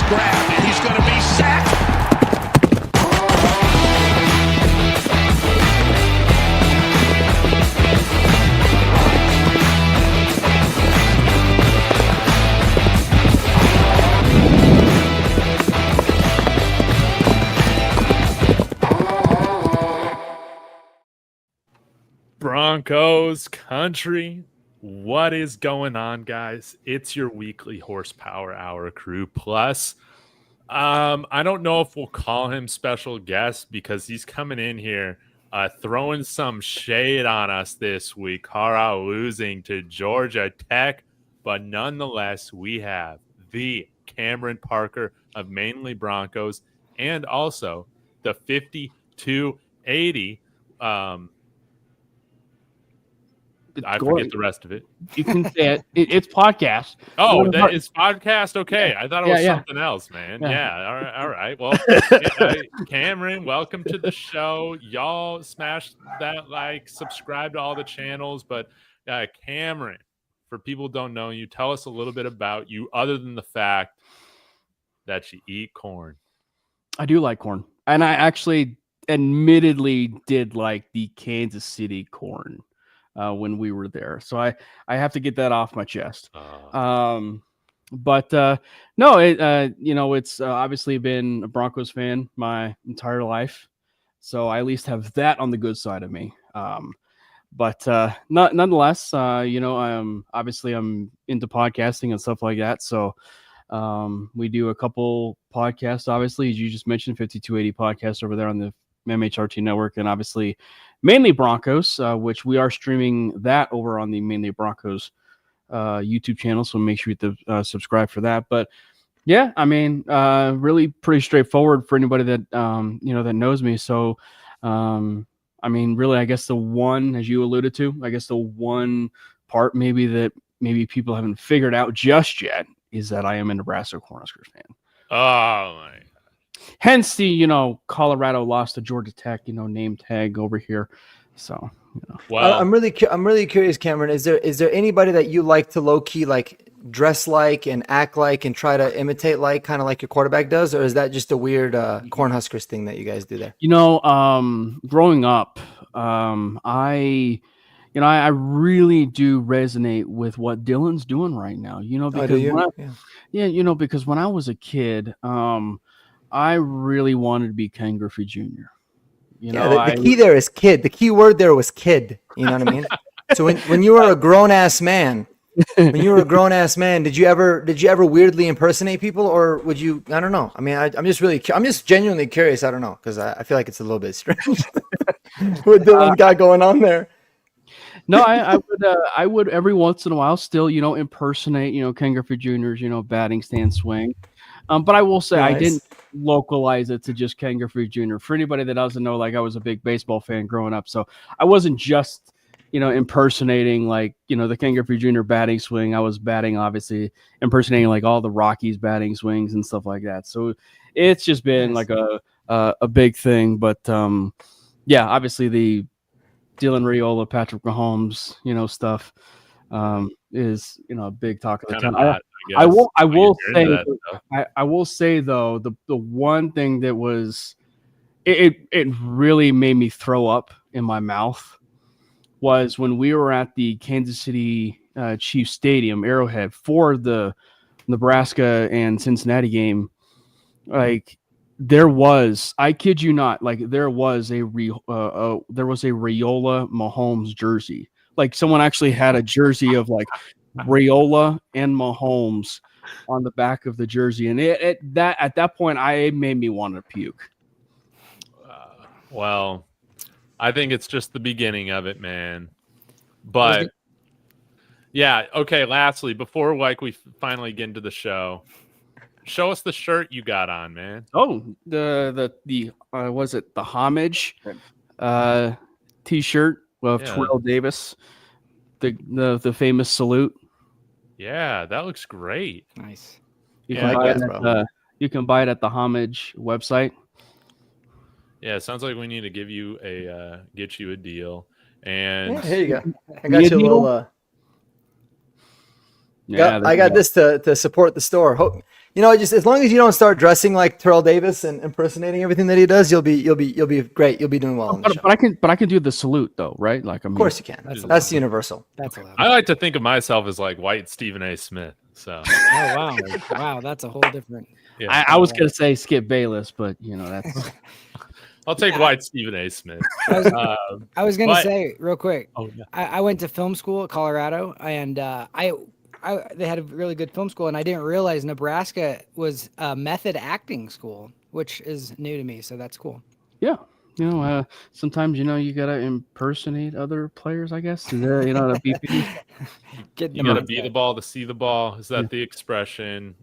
grab, and he's going to be sacked. Broncos country, what is going on, guys? It's your weekly horsepower hour crew. Plus, I don't know if we'll call him special guest because he's coming in here throwing some shade on us this week. Colorado losing to Georgia Tech, but nonetheless, we have the Cameron Parker of Mainly Broncos and also the 5280. I forget the rest of it. You can say it. It's podcast. Oh, it's podcast. Okay, I thought it was something else, man. Yeah. All right. Well, Cameron, welcome to the show. Y'all smash that like, subscribe to all the channels. But Cameron, for people who don't know you, tell us a little bit about you, other than the fact that you eat corn. I do like corn, and I actually, admittedly, did like the Kansas City corn. When we were there. So I have to get that off my chest. No, it's obviously been a Broncos fan my entire life. So I at least have that on the good side of me. Nonetheless, obviously I'm into podcasting and stuff like that. So we do a couple podcasts, obviously, as you just mentioned, 5280 podcast over there on the MHRT network, and obviously Mainly Broncos, which we are streaming that over on the Mainly Broncos YouTube channel. So make sure you subscribe for that. But yeah, I mean, really pretty straightforward for anybody that, that knows me. So, I mean, really, I guess the one, as you alluded to, the one part maybe people haven't figured out just yet is that I am a Nebraska Cornhuskers fan. Oh, my God. Hence the, Colorado lost to Georgia Tech, name tag over here. So, Well, I'm really curious, Cameron. Is there anybody that you like to low key like dress like and act like and try to imitate like, kind of like your quarterback does, or is that just a weird Cornhuskers thing that you guys do there? Growing up, I really do resonate with what Dylan's doing right now. Because when I was a kid, I really wanted to be Ken Griffey Jr. The key there is kid. The key word there was kid. You know what I mean? So when you were a grown ass man, did you ever weirdly impersonate people, or would you? I don't know. I mean, I'm just genuinely curious. I don't know, because I feel like it's a little bit strange what Dylan got going on there. No, I would every once in a while still, impersonate, Ken Griffey Jr.'s, batting stance swing. But I will say nice. I didn't localize it to just Ken Griffey Jr. For anybody that doesn't know, like I was a big baseball fan growing up, so I wasn't just impersonating like the Ken Griffey Jr. batting swing. I was impersonating like all the Rockies batting swings and stuff like that. So it's just been like a big thing. But obviously the Dylan Raiola, Patrick Mahomes, stuff is a big talk of the town. I will say though, the one thing that was it really made me throw up in my mouth was when we were at the Kansas City Chiefs Stadium, Arrowhead, for the Nebraska and Cincinnati game. Like there was, I kid you not, like there was a Raiola Mahomes jersey. Like someone actually had a jersey of like Raiola and Mahomes on the back of the jersey, and at that point, it made me want to puke. Well, I think it's just the beginning of it, man. But yeah, okay. Lastly, before we finally get into the show, show us the shirt you got on, man. Oh, the was it the homage T-shirt of Terrell Davis, the famous salute. Yeah, that looks great. Nice. You can buy it at the homage website. Yeah, it sounds like we need to get you a deal. And here you go. I got you a little. I got this to support the store. just as long as you don't start dressing like Terrell Davis and impersonating everything that he does, you'll be great. You'll be doing well on the show. But I can do the salute though, right? Like, of course you can. That's universal. That's allowed. I like to think of myself as like white Stephen A. Smith. So Oh wow, wow, that's a whole different. yeah, I was gonna say Skip Bayless, but that's I'll take white Stephen A. Smith. I was gonna say real quick. Oh yeah. I went to film school at Colorado, and they had a really good film school, and I didn't realize Nebraska was a method acting school, which is new to me. So that's cool. yeah. Sometimes you gotta impersonate other players, I guess. To be You gotta be the ball to see the ball. Is that the expression?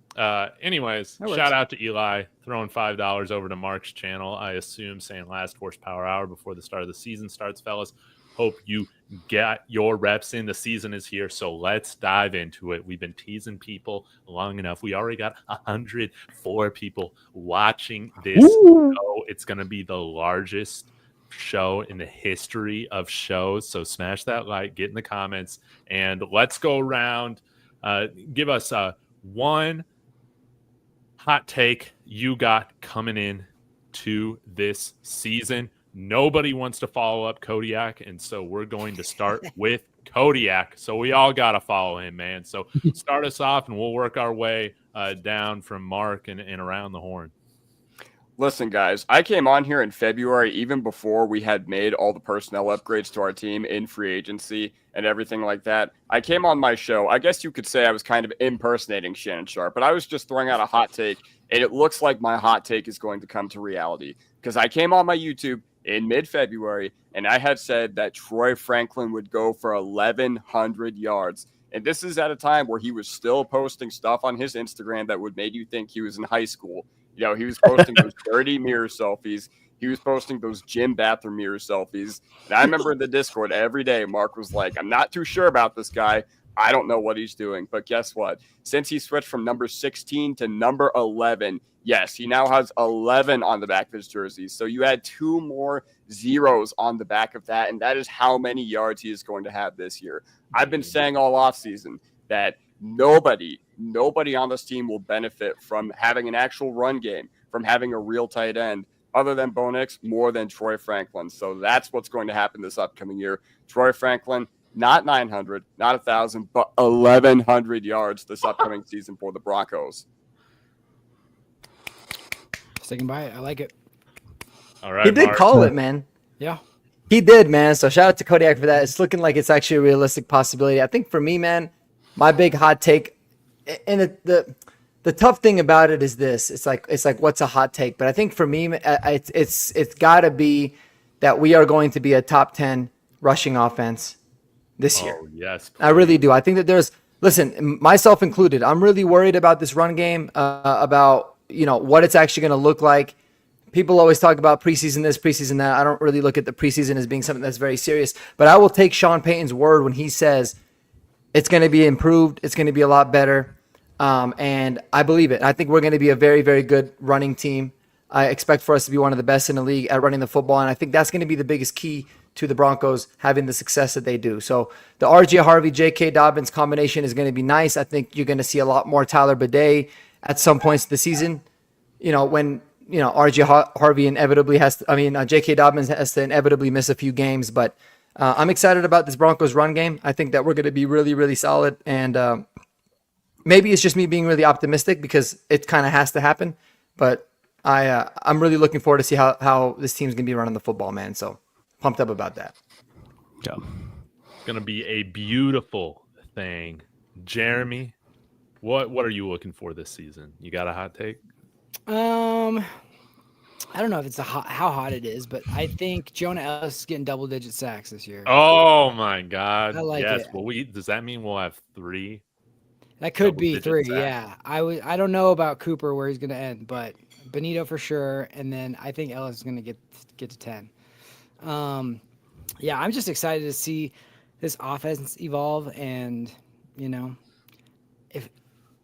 Anyways, shout out to Eli throwing $5 over to Mark's channel. I assume saying last horsepower hour before the start of the season starts, fellas. Hope you get your reps in. The season is here, so let's dive into it. We've been teasing people long enough. We already got 104 people watching this show. It's going to be the largest show in the history of shows. So smash that like, get in the comments, and let's go around. Give us one hot take you got coming in to this season. Nobody wants to follow up Kodiak, and so we're going to start with Kodiak. So we all got to follow him, man. So start us off, and we'll work our way down from Mark and around the horn. Listen, guys, I came on here in February, even before we had made all the personnel upgrades to our team in free agency and everything like that. I came on my show. I guess you could say I was kind of impersonating Shannon Sharp, but I was just throwing out a hot take, and it looks like my hot take is going to come to reality because I came on my YouTube in mid-February, and I had said that Troy Franklin would go for 1,100 yards. And this is at a time where he was still posting stuff on his Instagram that would make you think he was in high school. He was posting those dirty mirror selfies. He was posting those gym bathroom mirror selfies. And I remember in the Discord every day, Mark was like, I'm not too sure about this guy. I don't know what he's doing. But guess what? Since he switched from number 16 to number 11, yes, he now has 11 on the back of his jersey. So you add 2 more zeros on the back of that, and that is how many yards he is going to have this year. I've been saying all offseason that nobody on this team will benefit from having an actual run game, from having a real tight end, other than Bo Nix, more than Troy Franklin. So that's what's going to happen this upcoming year. Troy Franklin, not 900, not 1,000, but 1,100 yards this upcoming season for the Broncos. Sticking by it. I like it. All right, He did Mark. call it, man. Yeah. He did, man. So shout out to Kodiak for that. It's looking like it's actually a realistic possibility. I think for me, man, my big hot take, and the tough thing about it is this: it's like what's a hot take? But I think for me, it's got to be that we are going to be a top 10 rushing offense this year. Oh, yes. I really do. I think that listen, myself included, I'm really worried about this run game, about what it's actually going to look like. People always talk about preseason this, preseason that. I don't really look at the preseason as being something that's very serious, but I will take Sean Payton's word when he says it's going to be improved. It's going to be a lot better. And I believe it. I think we're going to be a very, very good running team. I expect for us to be one of the best in the league at running the football. And I think that's going to be the biggest key to the Broncos having the success that they do. So the RJ Harvey, J.K. Dobbins combination is going to be nice. I think you're going to see a lot more Tyler Bidet at some points of the season. When RJ Harvey inevitably J.K. Dobbins has to inevitably miss a few games. But I'm excited about this Broncos run game. I think that we're going to be really, really solid. And maybe it's just me being really optimistic because it kind of has to happen. But I'm really looking forward to see how this team's going to be running the football, man. So pumped up about that. Yeah. It's going to be a beautiful thing. Jeremy, what are you looking for this season? You got a hot take? I don't know if it's how hot it is, but I think Jonah Ellis is getting double-digit sacks this year. Oh my God! I like yes. it. Well, does that mean we'll have 3? That could be 3. double-digit Yeah, I don't know about Cooper where he's going to end, but Benito for sure, and then I think Ellis is going to get to 10. Yeah, I'm just excited to see this offense evolve, and if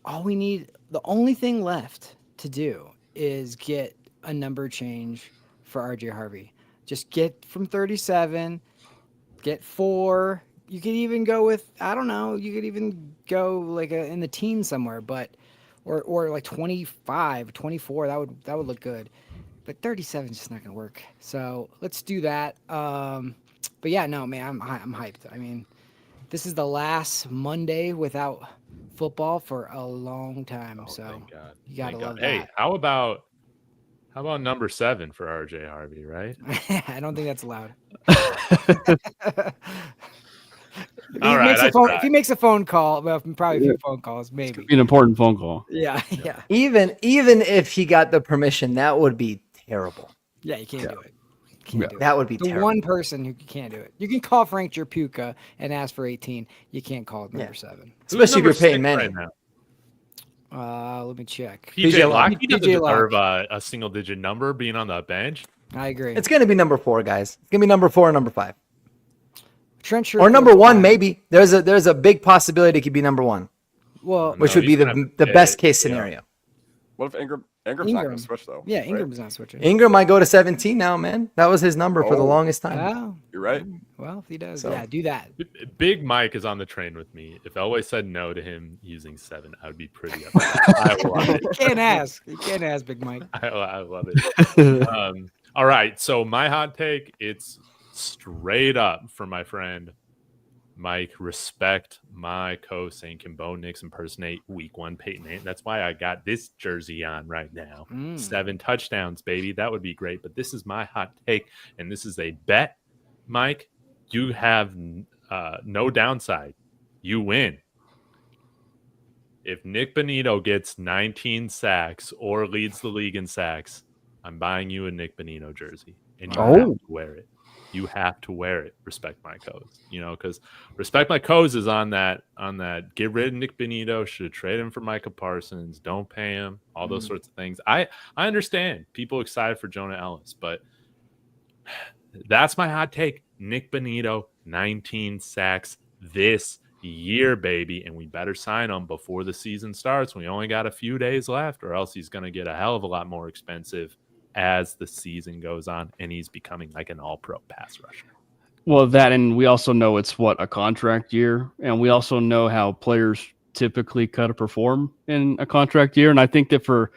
the only thing left to do is get a number change for RJ Harvey. Just get from 37, get 4. You could even go with, I don't know, you could even go like in the teens somewhere, but or like 25, 24. That would look good. But 37 is just not going to work. So let's do that. But yeah, no, man, I'm hyped. I mean, this is the last Monday without football for a long time. Oh, so thank God. you gotta Thank love God. Hey, that. how about number 7 for RJ Harvey, right? I don't think that's allowed. All right, if he makes a phone call, well, probably a few phone calls, maybe. Be an important phone call. Yeah. Even if he got the permission, that would be terrible. Yeah, you can't do it. Can't do it. That would be The terrible. one person who can't do it. You can call Frank Jerpuka and ask for 18. You can't call number 7. Especially if you're paying number Manning. right now? Let me check. PJ Locke, he doesn't PJ Locke. deserve a single-digit number being on the bench. I agree. It's going to be number 4, guys. It's going to be number 4 or number 5. Trent Or number 1, maybe. There's a big possibility it could be number 1. Well, Which would be the best case scenario. What if Ingram's not going to switch though? Yeah, right? Ingram's not switching. Ingram might go to 17 now, man. That was his number for the longest time. Oh, You're right. well, if he does, So- yeah, do that. Big Mike is on the train with me. If Elway said no to him using 7, I would be pretty upset. I love it. You can't ask. You can't ask, Big Mike. I love it. All right, so my hot take, it's straight up for my friend Mike. Respect my co-saying can Bo Nix impersonate week 1 Peyton Manning. That's why I got this jersey on right now. 7 touchdowns, baby. That would be great. But this is my hot take, and this is a bet, Mike. You have no downside. You win. If Nick Bonito gets 19 sacks or leads the league in sacks, I'm buying you a Nick Bonito jersey, and you have to wear it. You have to wear it. Respect my codes, because respect my codes is on that. Get rid of Nick Bonito. Should trade him for Micah Parsons. Don't pay him. All those sorts of things. I understand people excited for Jonah Ellis, but that's my hot take. Nick Bonito, 19 sacks this year, baby, and we better sign him before the season starts. We only got a few days left, or else he's going to get a hell of a lot more expensive as the season goes on, and he's becoming like an all-pro pass rusher. Well, that, and we also know it's a contract year, and we also know how players typically cut to perform in a contract year. And I think that for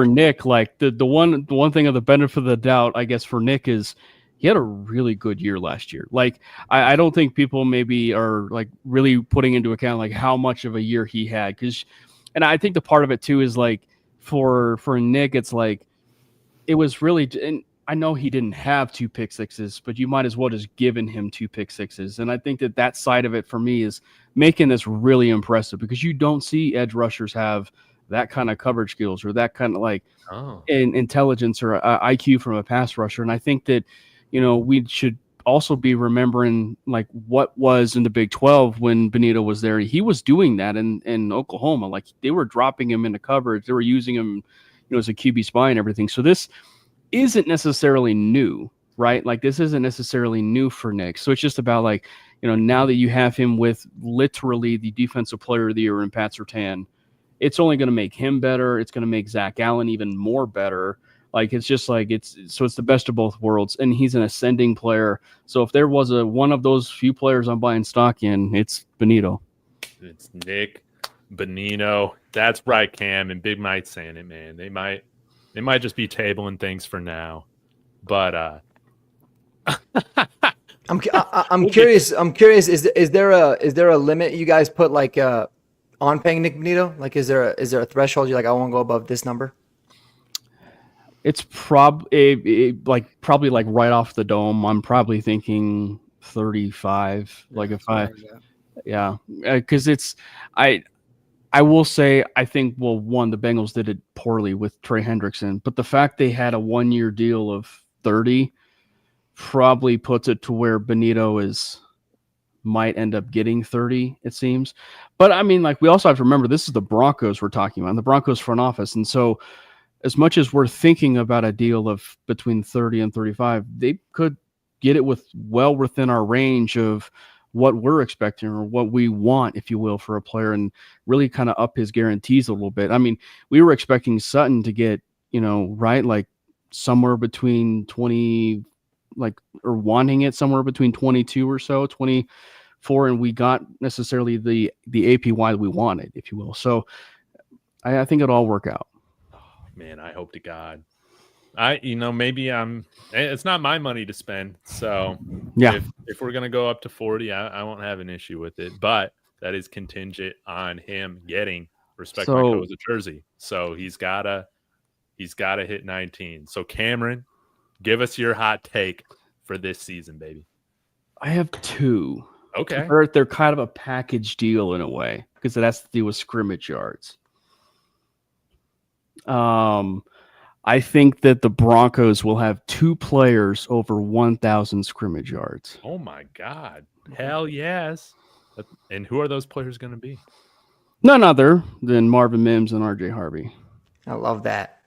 Nick, like the one thing of the benefit of the doubt, I guess, for Nick is he had a really good year last year. Like I don't think people maybe are like really putting into account like how much of a year he had, and I think the part of it too is like for Nick, it's like it was really, and I know he didn't have 2 pick sixes, but you might as well just given him 2 pick sixes. And I think that side of it for me is making this really impressive, because you don't see edge rushers have that kind of coverage skills or that kind of like intelligence or IQ from a pass rusher. And I think that, we should also be remembering like what was in the Big 12 when Bonito was there. He was doing that in Oklahoma. Like they were dropping him into coverage. They were using him, as a QB spy and everything. So this isn't necessarily new, right? Like this isn't necessarily new for Nick. So it's just about like, now that you have him with literally the defensive player of the year in Pat Surtain, it's only going to make him better. It's going to make Zach Allen even more better. Like it's just like it's the best of both worlds, and he's an ascending player. So if there was one of those few players I'm buying stock in, it's Bonito. It's Nick Bonito. That's right, Cam, and Big Mike saying it, man. They might just be tabling things for now, but I'm curious. Is there a limit you guys put like on paying Nick Bonito? Like is there a threshold you're like I won't go above this number? It's probably like right off the dome. I'm probably thinking 35. Like if because it's I will say I think the Bengals did it poorly with Trey Hendrickson, but the fact they had a 1-year deal of 30 probably puts it to where Bonito might end up getting 30, it seems. But I mean, like we also have to remember this is the Broncos we're talking about, the Broncos front office, and so as much as we're thinking about a deal of between 30 and 35, they could get it within our range of what we're expecting or what we want, if you will, for a player, and really kind of up his guarantees a little bit. I mean, we were expecting Sutton to get, right, like somewhere between 20, or wanting it somewhere between 22 or so, 24, and we got necessarily the APY that we wanted, if you will. So I think it'll all work out. Man, I hope to God. Maybe it's not my money to spend. So Yeah. if we're going to go up to 40, I won't have an issue with it, but that is contingent on him getting Respect My So- Co's a jersey. So he's gotta hit 19. So Cameron, give us your hot take for this season, baby. I have two. Okay. They're kind of a package deal in a way because it has to do with scrimmage yards. I think that the Broncos will have 2 players over 1,000 scrimmage yards. Oh my God. Hell yes. And who are those players going to be? None other than Marvin Mims and RJ Harvey. I love that.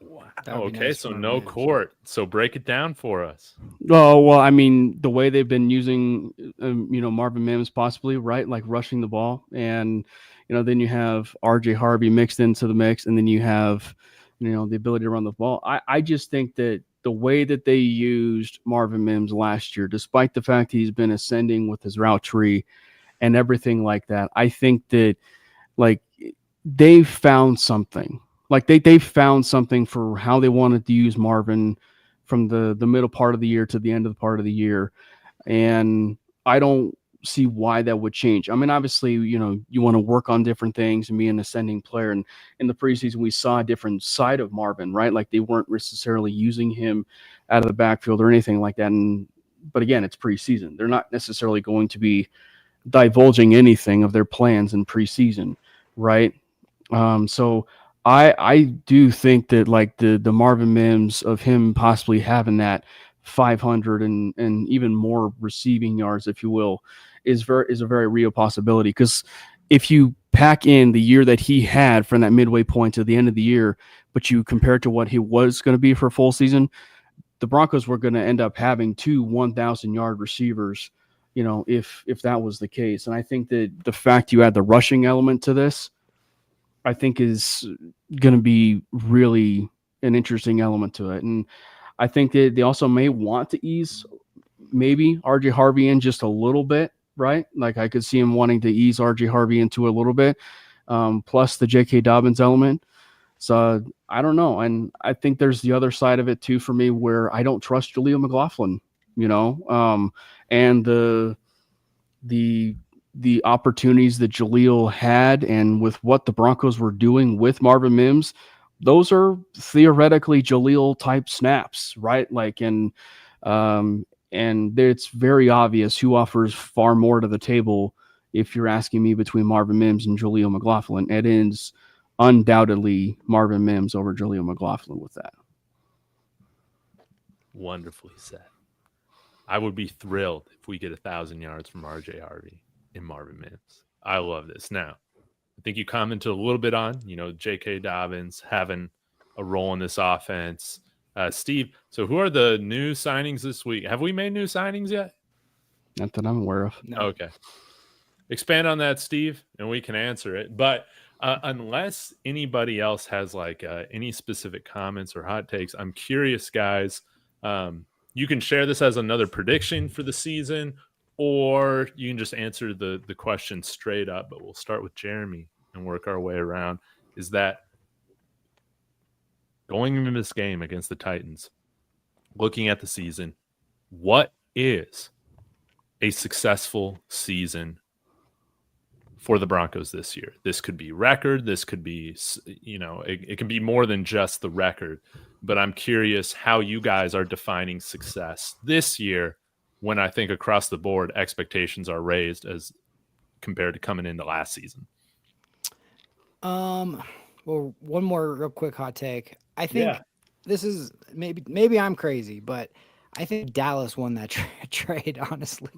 Wow. That would be Okay, nice so for no Mims. court. So break it down for us. Oh, well, I mean, the way they've been using, Marvin Mims possibly, right? Like rushing the ball. And, then you have RJ Harvey mixed into the mix. And then you have, the ability to run the ball. I just think that the way that they used Marvin Mims last year, despite the fact he's been ascending with his route tree and everything like that, I think that, like, they found something. Like they found something for how they wanted to use Marvin from the middle part of the year to the end of the part of the year. And I don't see why that would change. I mean, obviously, you want to work on different things and be an ascending player. And in the preseason, we saw a different side of Marvin, right? Like they weren't necessarily using him out of the backfield or anything like that. But again, it's preseason. They're not necessarily going to be divulging anything of their plans in preseason, right? So I do think that like the Marvin Mims of him possibly having that 500 and even more receiving yards, if you will, is a very real possibility. Because if you pack in the year that he had from that midway point to the end of the year, but you compare it to what he was going to be for a full season, the Broncos were going to end up having 2 1,000-yard receivers, if that was the case. And I think that the fact you add the rushing element to this, I think is going to be really an interesting element to it. And I think that they also may want to ease maybe RJ Harvey in just a little bit, right? Like I could see him wanting to ease RJ Harvey into a little bit, plus the J.K. Dobbins element. So I don't know. And I think there's the other side of it too for me where I don't trust Jaleel McLaughlin, and the opportunities that Jaleel had and with what the Broncos were doing with Marvin Mims, those are theoretically Jaleel type snaps, right? Like, and it's very obvious who offers far more to the table. If you're asking me between Marvin Mims and Jaleel McLaughlin, it is undoubtedly Marvin Mims over Jaleel McLaughlin with that. Wonderfully said. I would be thrilled if we get 1,000 yards from RJ Harvey and Marvin Mims. I love this. Now, I think you commented a little bit on, J.K. Dobbins having a role in this offense. Steve, so who are the new signings this week? Have we made new signings yet? Not that I'm aware of. No. Okay. Expand on that, Steve, and we can answer it. But unless anybody else has any specific comments or hot takes, I'm curious, guys. You can share this as another prediction for the season, or you can just answer the question straight up. But we'll start with Jeremy and work our way around. Is that going into this game against the Titans, looking at the season, what is a successful season for the Broncos this year? This could be record. This could be, it can be more than just the record. But I'm curious how you guys are defining success this year when I think across the board expectations are raised as compared to coming into last season. Well, one more real quick hot take. I think this is maybe I'm crazy, but I think Dallas won that trade. Honestly,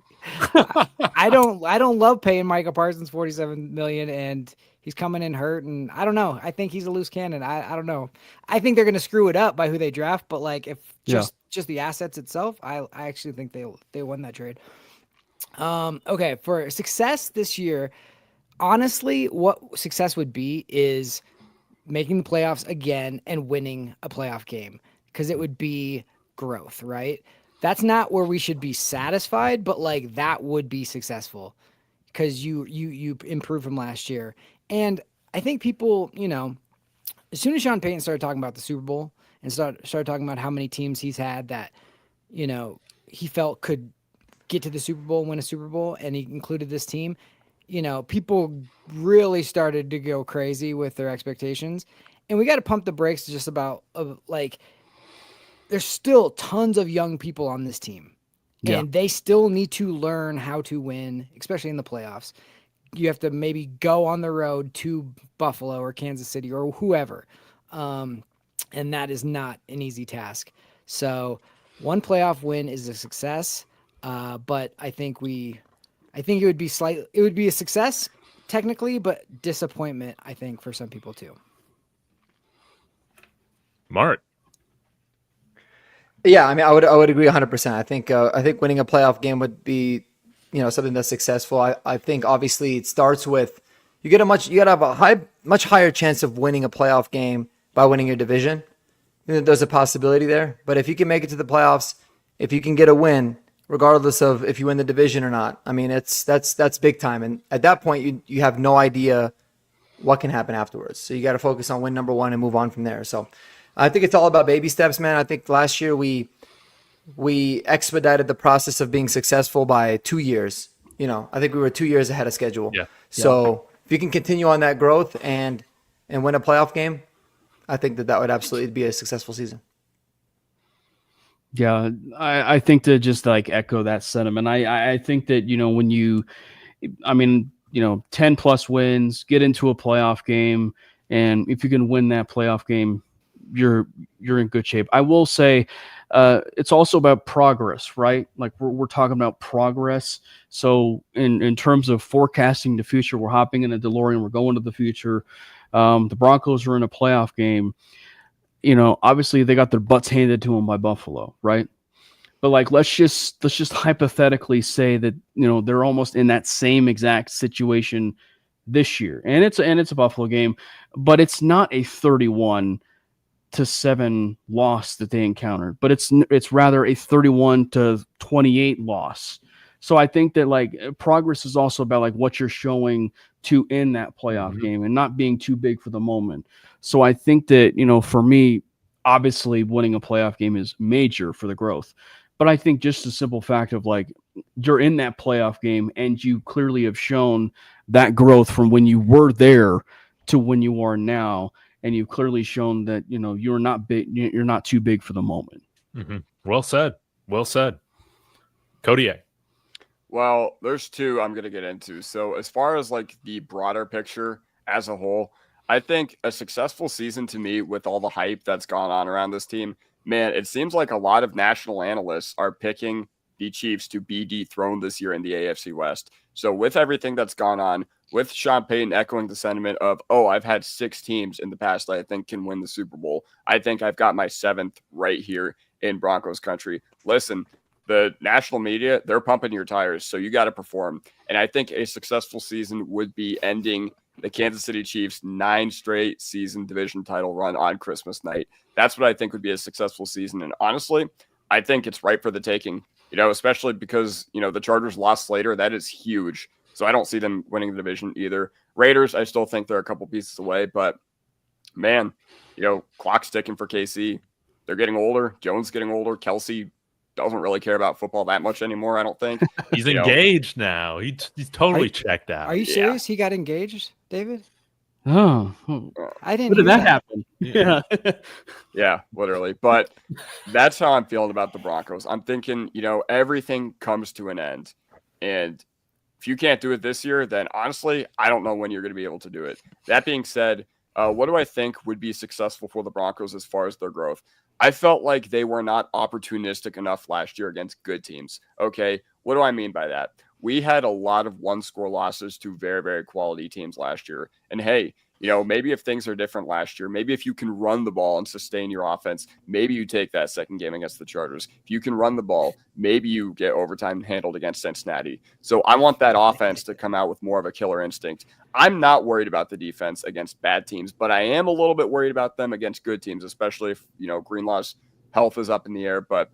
I don't love paying Micah Parsons $47 million, and he's coming in hurt, and I don't know. I think he's a loose cannon. I don't know. I think they're going to screw it up by who they draft, but like if just the assets itself, I actually think they won that trade. Okay, for success this year, honestly, what success would be is making the playoffs again and winning a playoff game, because it would be growth, right? That's not where we should be satisfied, but like that would be successful because you improved from last year. And I think people, as soon as Sean Payton started talking about the Super Bowl and started talking about how many teams he's had that, he felt could get to the Super Bowl, win a Super Bowl, and he included this team, people really started to go crazy with their expectations. And we got to pump the brakes just about there's still tons of young people on this team. Yeah. And they still need to learn how to win, especially in the playoffs. You have to maybe go on the road to Buffalo or Kansas City or whoever. And that is not an easy task. So one playoff win is a success. But I think it would be a success technically, but disappointment, I think, for some people too. Mark. Yeah, I mean, I would agree 100%. I think winning a playoff game would be, something that's successful. I think obviously it starts with you gotta have a much higher chance of winning a playoff game by winning your division. There's a possibility there, but if you can make it to the playoffs, if you can get a win, regardless of if you win the division or not, I mean, that's big time. And at that point, you have no idea what can happen afterwards. So you got to focus on win number one and move on from there. So I think it's all about baby steps, man. I think last year we expedited the process of being successful by 2 years. I think we were 2 years ahead of schedule. Yeah. So if you can continue on that growth and win a playoff game, I think that would absolutely be a successful season. Yeah, I think to just echo that sentiment. I think that, when 10 plus wins, get into a playoff game, and if you can win that playoff game, you're in good shape. I will say it's also about progress, right? Like we're talking about progress. So in terms of forecasting the future, we're hopping in a DeLorean, we're going to the future. The Broncos are in a playoff game. Obviously they got their butts handed to them by Buffalo, right? But let's just hypothetically say that they're almost in that same exact situation this year, and it's a Buffalo game, but it's not a 31-7 loss that they encountered, but it's rather a 31-28 loss. So I think that progress is also about what you're showing to end that playoff game and not being too big for the moment. So I think that, for me, obviously winning a playoff game is major for the growth. But I think just the simple fact of you're in that playoff game and you clearly have shown that growth from when you were there to when you are now. And you've clearly shown that, you're not big, you're not too big for the moment. Mm-hmm. Well said. Well said. Kodiak. Well, there's two I'm going to get into. So as far as the broader picture as a whole, I think a successful season to me with all the hype that's gone on around this team, man, it seems like a lot of national analysts are picking the Chiefs to be dethroned this year in the AFC West. So with everything that's gone on, with Sean Payton echoing the sentiment of, I've had 6 teams in the past that I think can win the Super Bowl. I think I've got my 7th right here in Broncos country. Listen, the national media, they're pumping your tires, so you got to perform. And I think a successful season would be ending the Kansas City Chiefs' 9 straight season division title run on Christmas night. That's what I think would be a successful season. And honestly, I think it's right for the taking, especially because, the Chargers lost later. That is huge. So I don't see them winning the division either. Raiders, I still think they're a couple pieces away, but man, clock's ticking for KC. They're getting older. Jones getting older. Kelsey doesn't really care about football that much anymore, I don't think. He's engaged now. He's totally checked out. Are you serious? He got engaged, David? Oh, I didn't. When did that happen? Yeah. Yeah, literally. But that's how I'm feeling about the Broncos. I'm thinking, everything comes to an end. And if you can't do it this year, then honestly, I don't know when you're going to be able to do it. That being said, what do I think would be successful for the Broncos as far as their growth? I felt like they were not opportunistic enough last year against good teams. Okay, what do I mean by that? We had a lot of one-score losses to very, very quality teams last year. And hey, maybe if things are different last year, maybe if you can run the ball and sustain your offense, maybe you take that second game against the Chargers. If you can run the ball, maybe you get overtime handled against Cincinnati. So I want that offense to come out with more of a killer instinct. I'm not worried about the defense against bad teams, but I am a little bit worried about them against good teams, especially if, Greenlaw's health is up in the air. But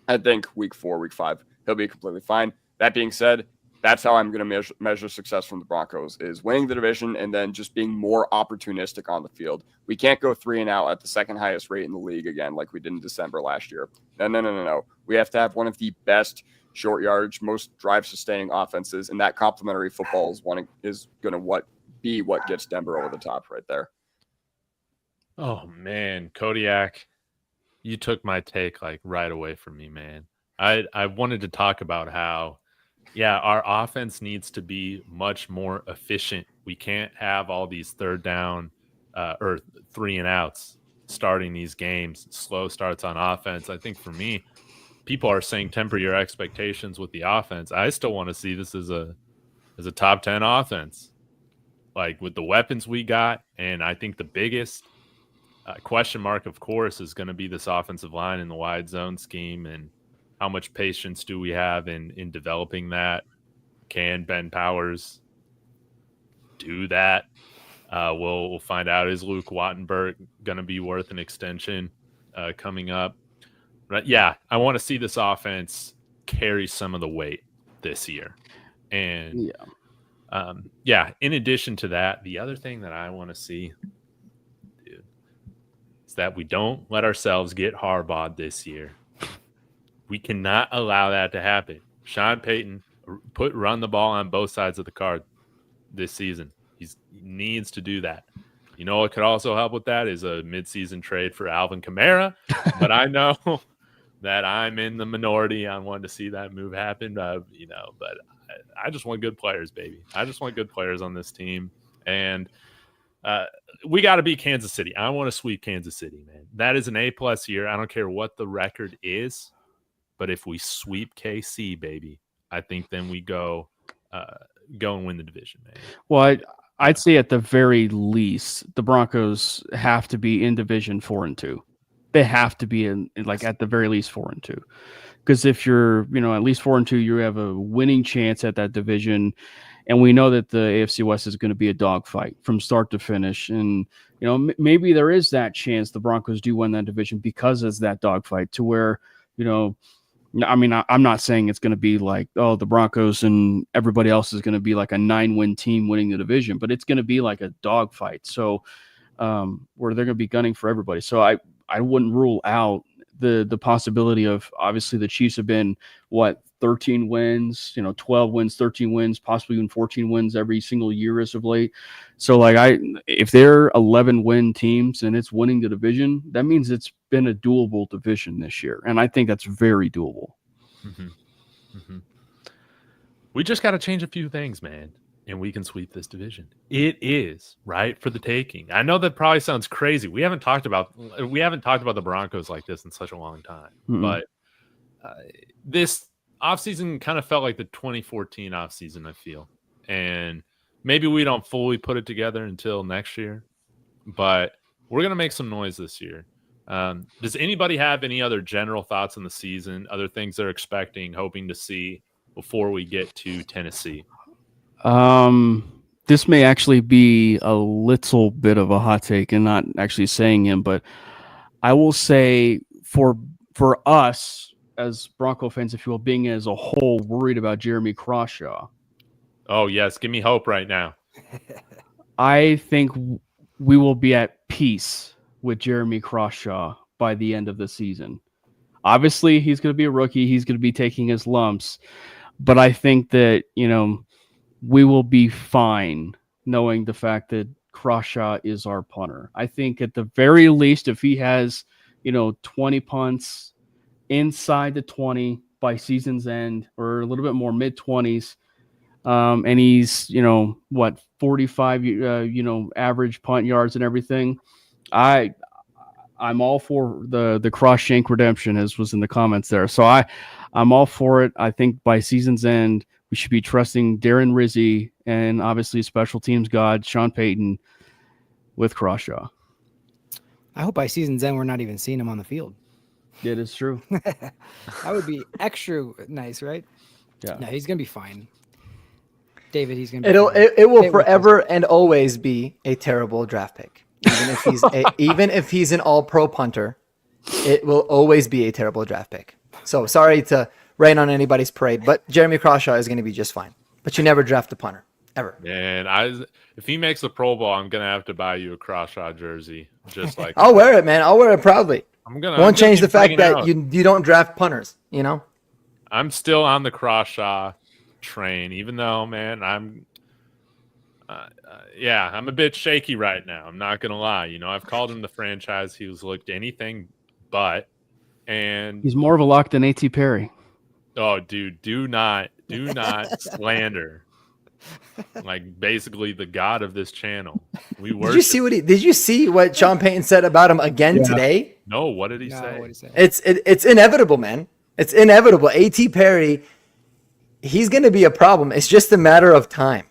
I think week 4, week 5, he'll be completely fine. That being said, that's how I'm going to measure success from the Broncos, is winning the division and then just being more opportunistic on the field. We can't go 3-and-out at the second highest rate in the league again, like we did in December last year. No. We have to have one of the best short yardage, most drive sustaining offenses, and that complementary football is going to be what gets Denver over the top right there. Oh man, Kodiak, you took my take like right away from me, man. I wanted to talk about how, yeah, our offense needs to be much more efficient. We can't have all these third down or 3-and-outs starting these games, slow starts on offense. I think for me, people are saying temper your expectations with the offense. I still want to see this as a top 10 offense, like with the weapons we got. And I think the biggest question mark, of course, is going to be this offensive line in the wide zone scheme, and how much patience do we have in developing that? Can Ben Powers do that? We'll find out. Is Luke Wattenberg going to be worth an extension coming up? But yeah, I want to see this offense carry some of the weight this year. And in addition to that, the other thing that I want to see, dude, is that we don't let ourselves get Harbaugh'd this year. We cannot allow that to happen. Sean Payton run the ball on both sides of the card this season. He needs to do that. You know what could also help with that is a midseason trade for Alvin Kamara. But I know that I'm in the minority on wanting to see that move happen. But I just want good players, baby. I just want good players on this team. And we got to beat Kansas City. I want to sweep Kansas City, man. That is an A+ year. I don't care what the record is. But if we sweep KC, baby, I think then we go and win the division, man. Well, I'd say at the very least, the Broncos have to be in division 4-2. They have to be in at the very least 4-2. Because if you're, at least 4-2, you have a winning chance at that division. And we know that the AFC West is going to be a dogfight from start to finish. And, maybe there is that chance the Broncos do win that division because it's that dogfight to where, I'm not saying it's going to be like, oh, the Broncos and everybody else is going to be like a 9-win team winning the division, but it's going to be like a dogfight. So where they're going to be gunning for everybody. So I wouldn't rule out the possibility of, obviously the Chiefs have been 13 wins, 12 wins, 13 wins, possibly even 14 wins every single year as of late. So if they're 11-win teams and it's winning the division, that means it's been a doable division this year. And I think that's very doable. Mm-hmm. Mm-hmm. We just got to change a few things, man, and we can sweep this division. It is right for the taking. I know that probably sounds crazy. We haven't talked about the Broncos like this in such a long time, but this offseason kind of felt like the 2014 offseason, I feel. And maybe we don't fully put it together until next year, but we're going to make some noise this year. Does anybody have any other general thoughts on the season, other things they're expecting, hoping to see before we get to Tennessee? This may actually be a little bit of a hot take and not actually saying him, but I will say for us as Bronco fans, if you will, being as a whole worried about Jeremy Crawshaw. Oh yes. Give me hope right now. I think we will be at peace with Jeremy Crawshaw by the end of the season. Obviously he's going to be a rookie. He's going to be taking his lumps, but I think that, we will be fine knowing the fact that Crawshaw is our punter. I think at the very least, if he has, 20 punts inside the 20 by season's end, or a little bit more mid-20s, and he's, 45, average punt yards and everything, I'm all for the Crawshank redemption, as was in the comments there. So I'm all for it. I think by season's end, we should be trusting Darren Rizzi and obviously special teams god Sean Payton with Crawshaw. I hope by season's end we're not even seeing him on the field. It is true. That would be extra nice, right? Yeah. No, he's gonna be fine. David, he's gonna be fine. It will forever and always be a terrible draft pick. Even if he's an all-pro punter, it will always be a terrible draft pick. So sorry to rain on anybody's parade, but Jeremy Crawshaw is going to be just fine. but you never draft a punter ever. Man, if he makes the Pro Bowl, I'm gonna have to buy you a Crawshaw jersey, just like I'll wear it, man. I'll wear it proudly. Won't change the fact that you don't draft punters. You know. I'm still on the Crawshaw train, even though, man, I'm a bit shaky right now. I'm not gonna lie. You know, I've called him the franchise. He's looked anything but, and He's more of a lock than A.T. Perry. oh, dude, do not slander. Like basically the god of this channel. Did you see what Sean Payton said about him again today? No, what did he say? What'd he say? It's inevitable, man. It's inevitable. A.T. Perry, he's going to be a problem. It's just a matter of time.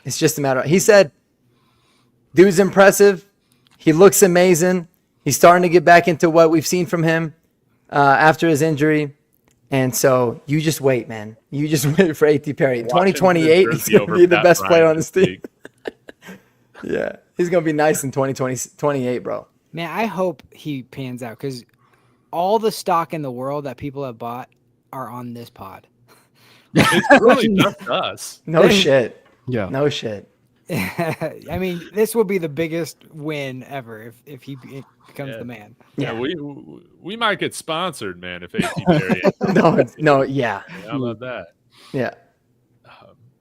He said, dude's impressive. He looks amazing. He's starting to get back into what we've seen from him after his injury. And so you just wait, man. You just wait for A.T. Perry. In 2028, he's going to be the best player on this team. Yeah, he's going to be nice in 2028, bro. Man, I hope he pans out because all the stock in the world that people have bought are on this pod. It's really just us. No shit. Yeah. No shit. I mean, this will be the biggest win ever if he becomes the man. Yeah, we might get sponsored, man, if A.T. Perry. Yeah. How about that? Yeah.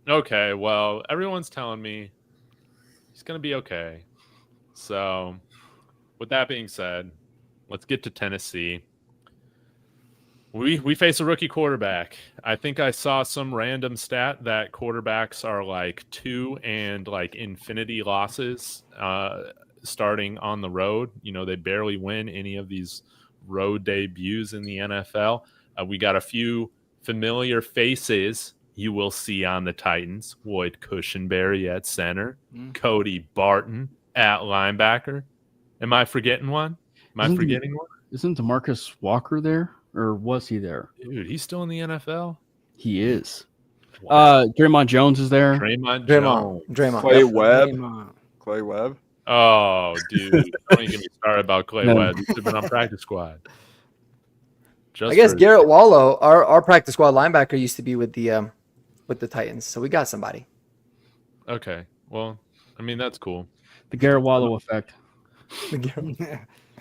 Okay, well, everyone's telling me he's going to be okay. So, with that being said, let's get to Tennessee. We face a rookie quarterback. I think I saw some random stat that quarterbacks are like 2 and like infinity losses starting on the road. You know, they barely win any of these road debuts in the NFL. We got a few familiar faces you will see on the Titans. Lloyd Cushenberry at center. Cody Barton at linebacker. Am I forgetting one? Forgetting one? Isn't DeMarcus Walker there? Or was he there? Dude, he's still in the NFL? He is. Wow. Draymond Jones is there. Draymond Jones. Clay Webb. Oh, dude. Don't even get me started about Clay Webb. He should have been on practice squad. I guess Garrett Wallow, our practice squad linebacker, used to be with the Titans, so we got somebody. Okay. Well, I mean, that's cool. The Garrett Wallow effect.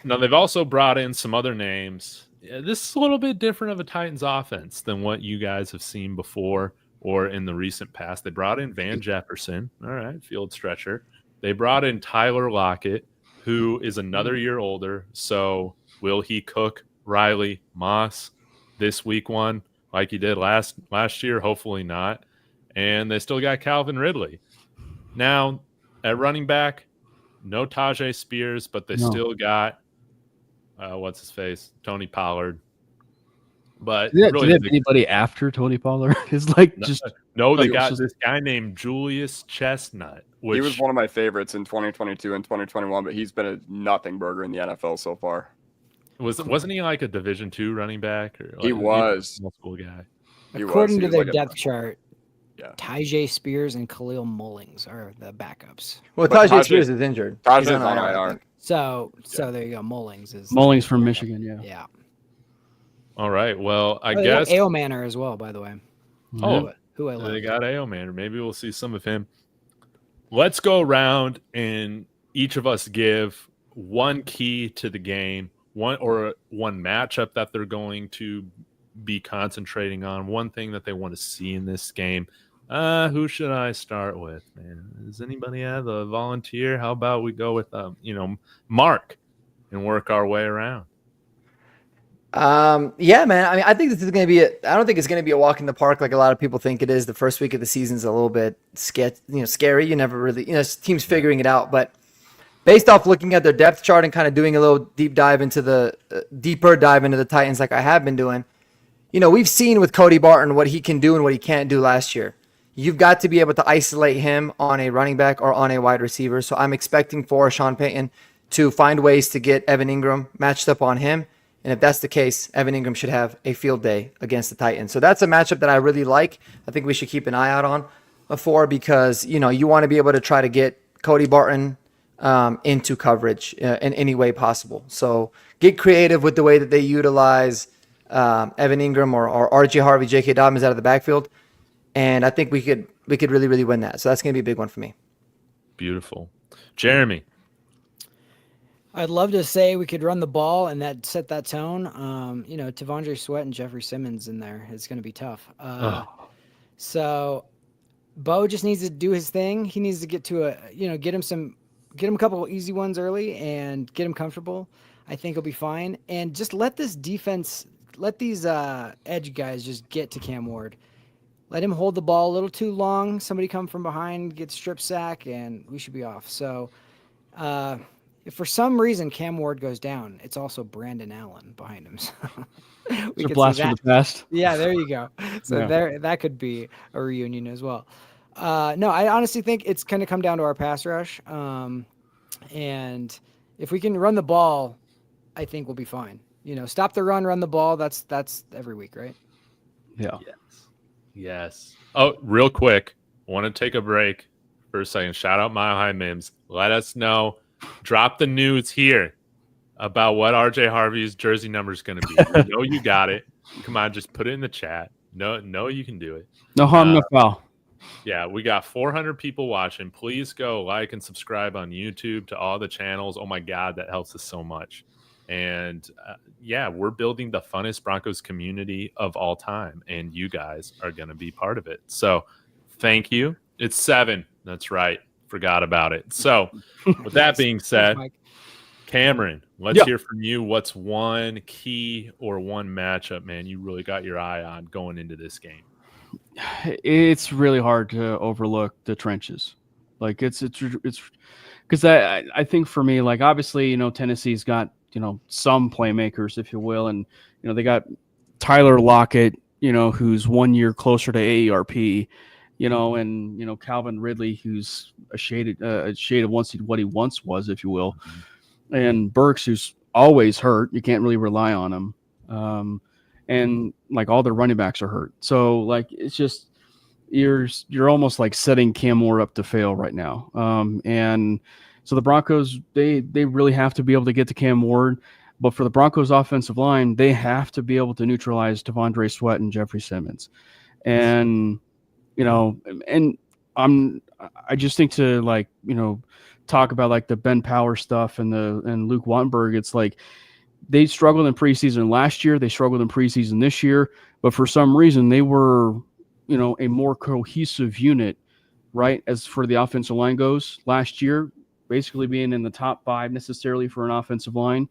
Now, they've also brought in some other names. Yeah, this is a little bit different of a Titans offense than what you guys have seen before or in the recent past. They brought in Van Jefferson. All right, field stretcher. They brought in Tyler Lockett, who is another year older. So will he cook Riley Moss this week one like he did last year? Hopefully not. And they still got Calvin Ridley. Now, at running back, no Tajay Spears, but they still got what's his face? Tony Pollard. But do they have anybody after Tony Pollard? It's like they got this guy named Julius Chestnut. He was one of my favorites in 2022 and 2021, but he's been a nothing burger in the NFL so far. Wasn't he like a Division II running back? Or like he was. Multiple guy. According to their depth chart, Tajay Spears and Khalil Mullings are the backups. Well, Tajay Spears is injured. Tajay's on IR. So there you go. Mullings from Michigan, Yeah. All right. Well, I guess Ale Manor as well, by the way. Oh, who I love. They got Ale Manor. Maybe we'll see some of him. Let's go around and each of us give one key to the game, one matchup that they're going to be concentrating on, one thing that they want to see in this game. Who should I start with, man? Does anybody have a volunteer? How about we go with Mark and work our way around? Yeah, man. I mean, I think this is going to be I don't think it's going to be a walk in the park like a lot of people think it is. The first week of the season is a little bit scary. You never really, teams figuring it out. But based off looking at their depth chart and kind of doing a little deeper dive into the Titans like I have been doing, we've seen with Cody Barton what he can do and what he can't do last year. You've got to be able to isolate him on a running back or on a wide receiver. So I'm expecting for Sean Payton to find ways to get Evan Ingram matched up on him. And if that's the case, Evan Ingram should have a field day against the Titans. So that's a matchup that I really like. I think we should keep an eye out on because, you want to be able to try to get Cody Barton into coverage in any way possible. So get creative with the way that they utilize Evan Ingram or RJ Harvey, J.K. Dobbins out of the backfield. and I think we could really, really win that. So that's going to be a big one for me. Beautiful. Jeremy. I'd love to say we could run the ball and that set that tone. Tavondre Sweat and Jeffrey Simmons in there is going to be tough. So Bo just needs to do his thing. He needs to get to get him a couple of easy ones early and get him comfortable. I think he'll be fine. And just let these edge guys just get to Cam Ward. Let him hold the ball a little too long. Somebody come from behind, get strip sack, and we should be off. So, if for some reason Cam Ward goes down, it's also Brandon Allen behind him. So we It's a blast from the past. Yeah, there you go. So that could be a reunion as well. No, I honestly think it's going to come down to our pass rush. And if we can run the ball, I think we'll be fine. Stop the run the ball. That's every week, right? Yeah. Yes. Oh, real quick. Want to take a break for a second. Shout out Mile High Mims. Let us know. Drop the news here about what RJ Harvey's jersey number is going to be. I know you got it. Come on, just put it in the chat. No, you can do it. No harm, no foul. Yeah, we got 400 people watching. Please go like and subscribe on YouTube to all the channels. Oh my God, that helps us so much. And we're building the funnest Broncos community of all time, and you guys are going to be part of it. So thank you. It's 7. That's right. Forgot about it. So with that being said, Cameron, let's hear from you. What's one key or one matchup, man, you really got your eye on going into this game? It's really hard to overlook the trenches. Like it's because I think for me, like obviously, Tennessee's got, some playmakers, if you will. And, they got Tyler Lockett, who's 1 year closer to AARP, and, Calvin Ridley, who's a shade of what he once was, if you will. And Burks, who's always hurt. You can't really rely on him. And like all the running backs are hurt. So like, it's just, you're almost like setting Cam Ward up to fail right now. And so the Broncos, they really have to be able to get to Cam Ward. But for the Broncos offensive line, they have to be able to neutralize Tavondre Sweat and Jeffrey Simmons. And, and I just think to talk about like the Ben Power stuff and Luke Wattenberg. It's like they struggled in preseason last year. They struggled in preseason this year, but for some reason they were, a more cohesive unit, right? As for the offensive line goes last year, basically being in the top 5 necessarily for an offensive line.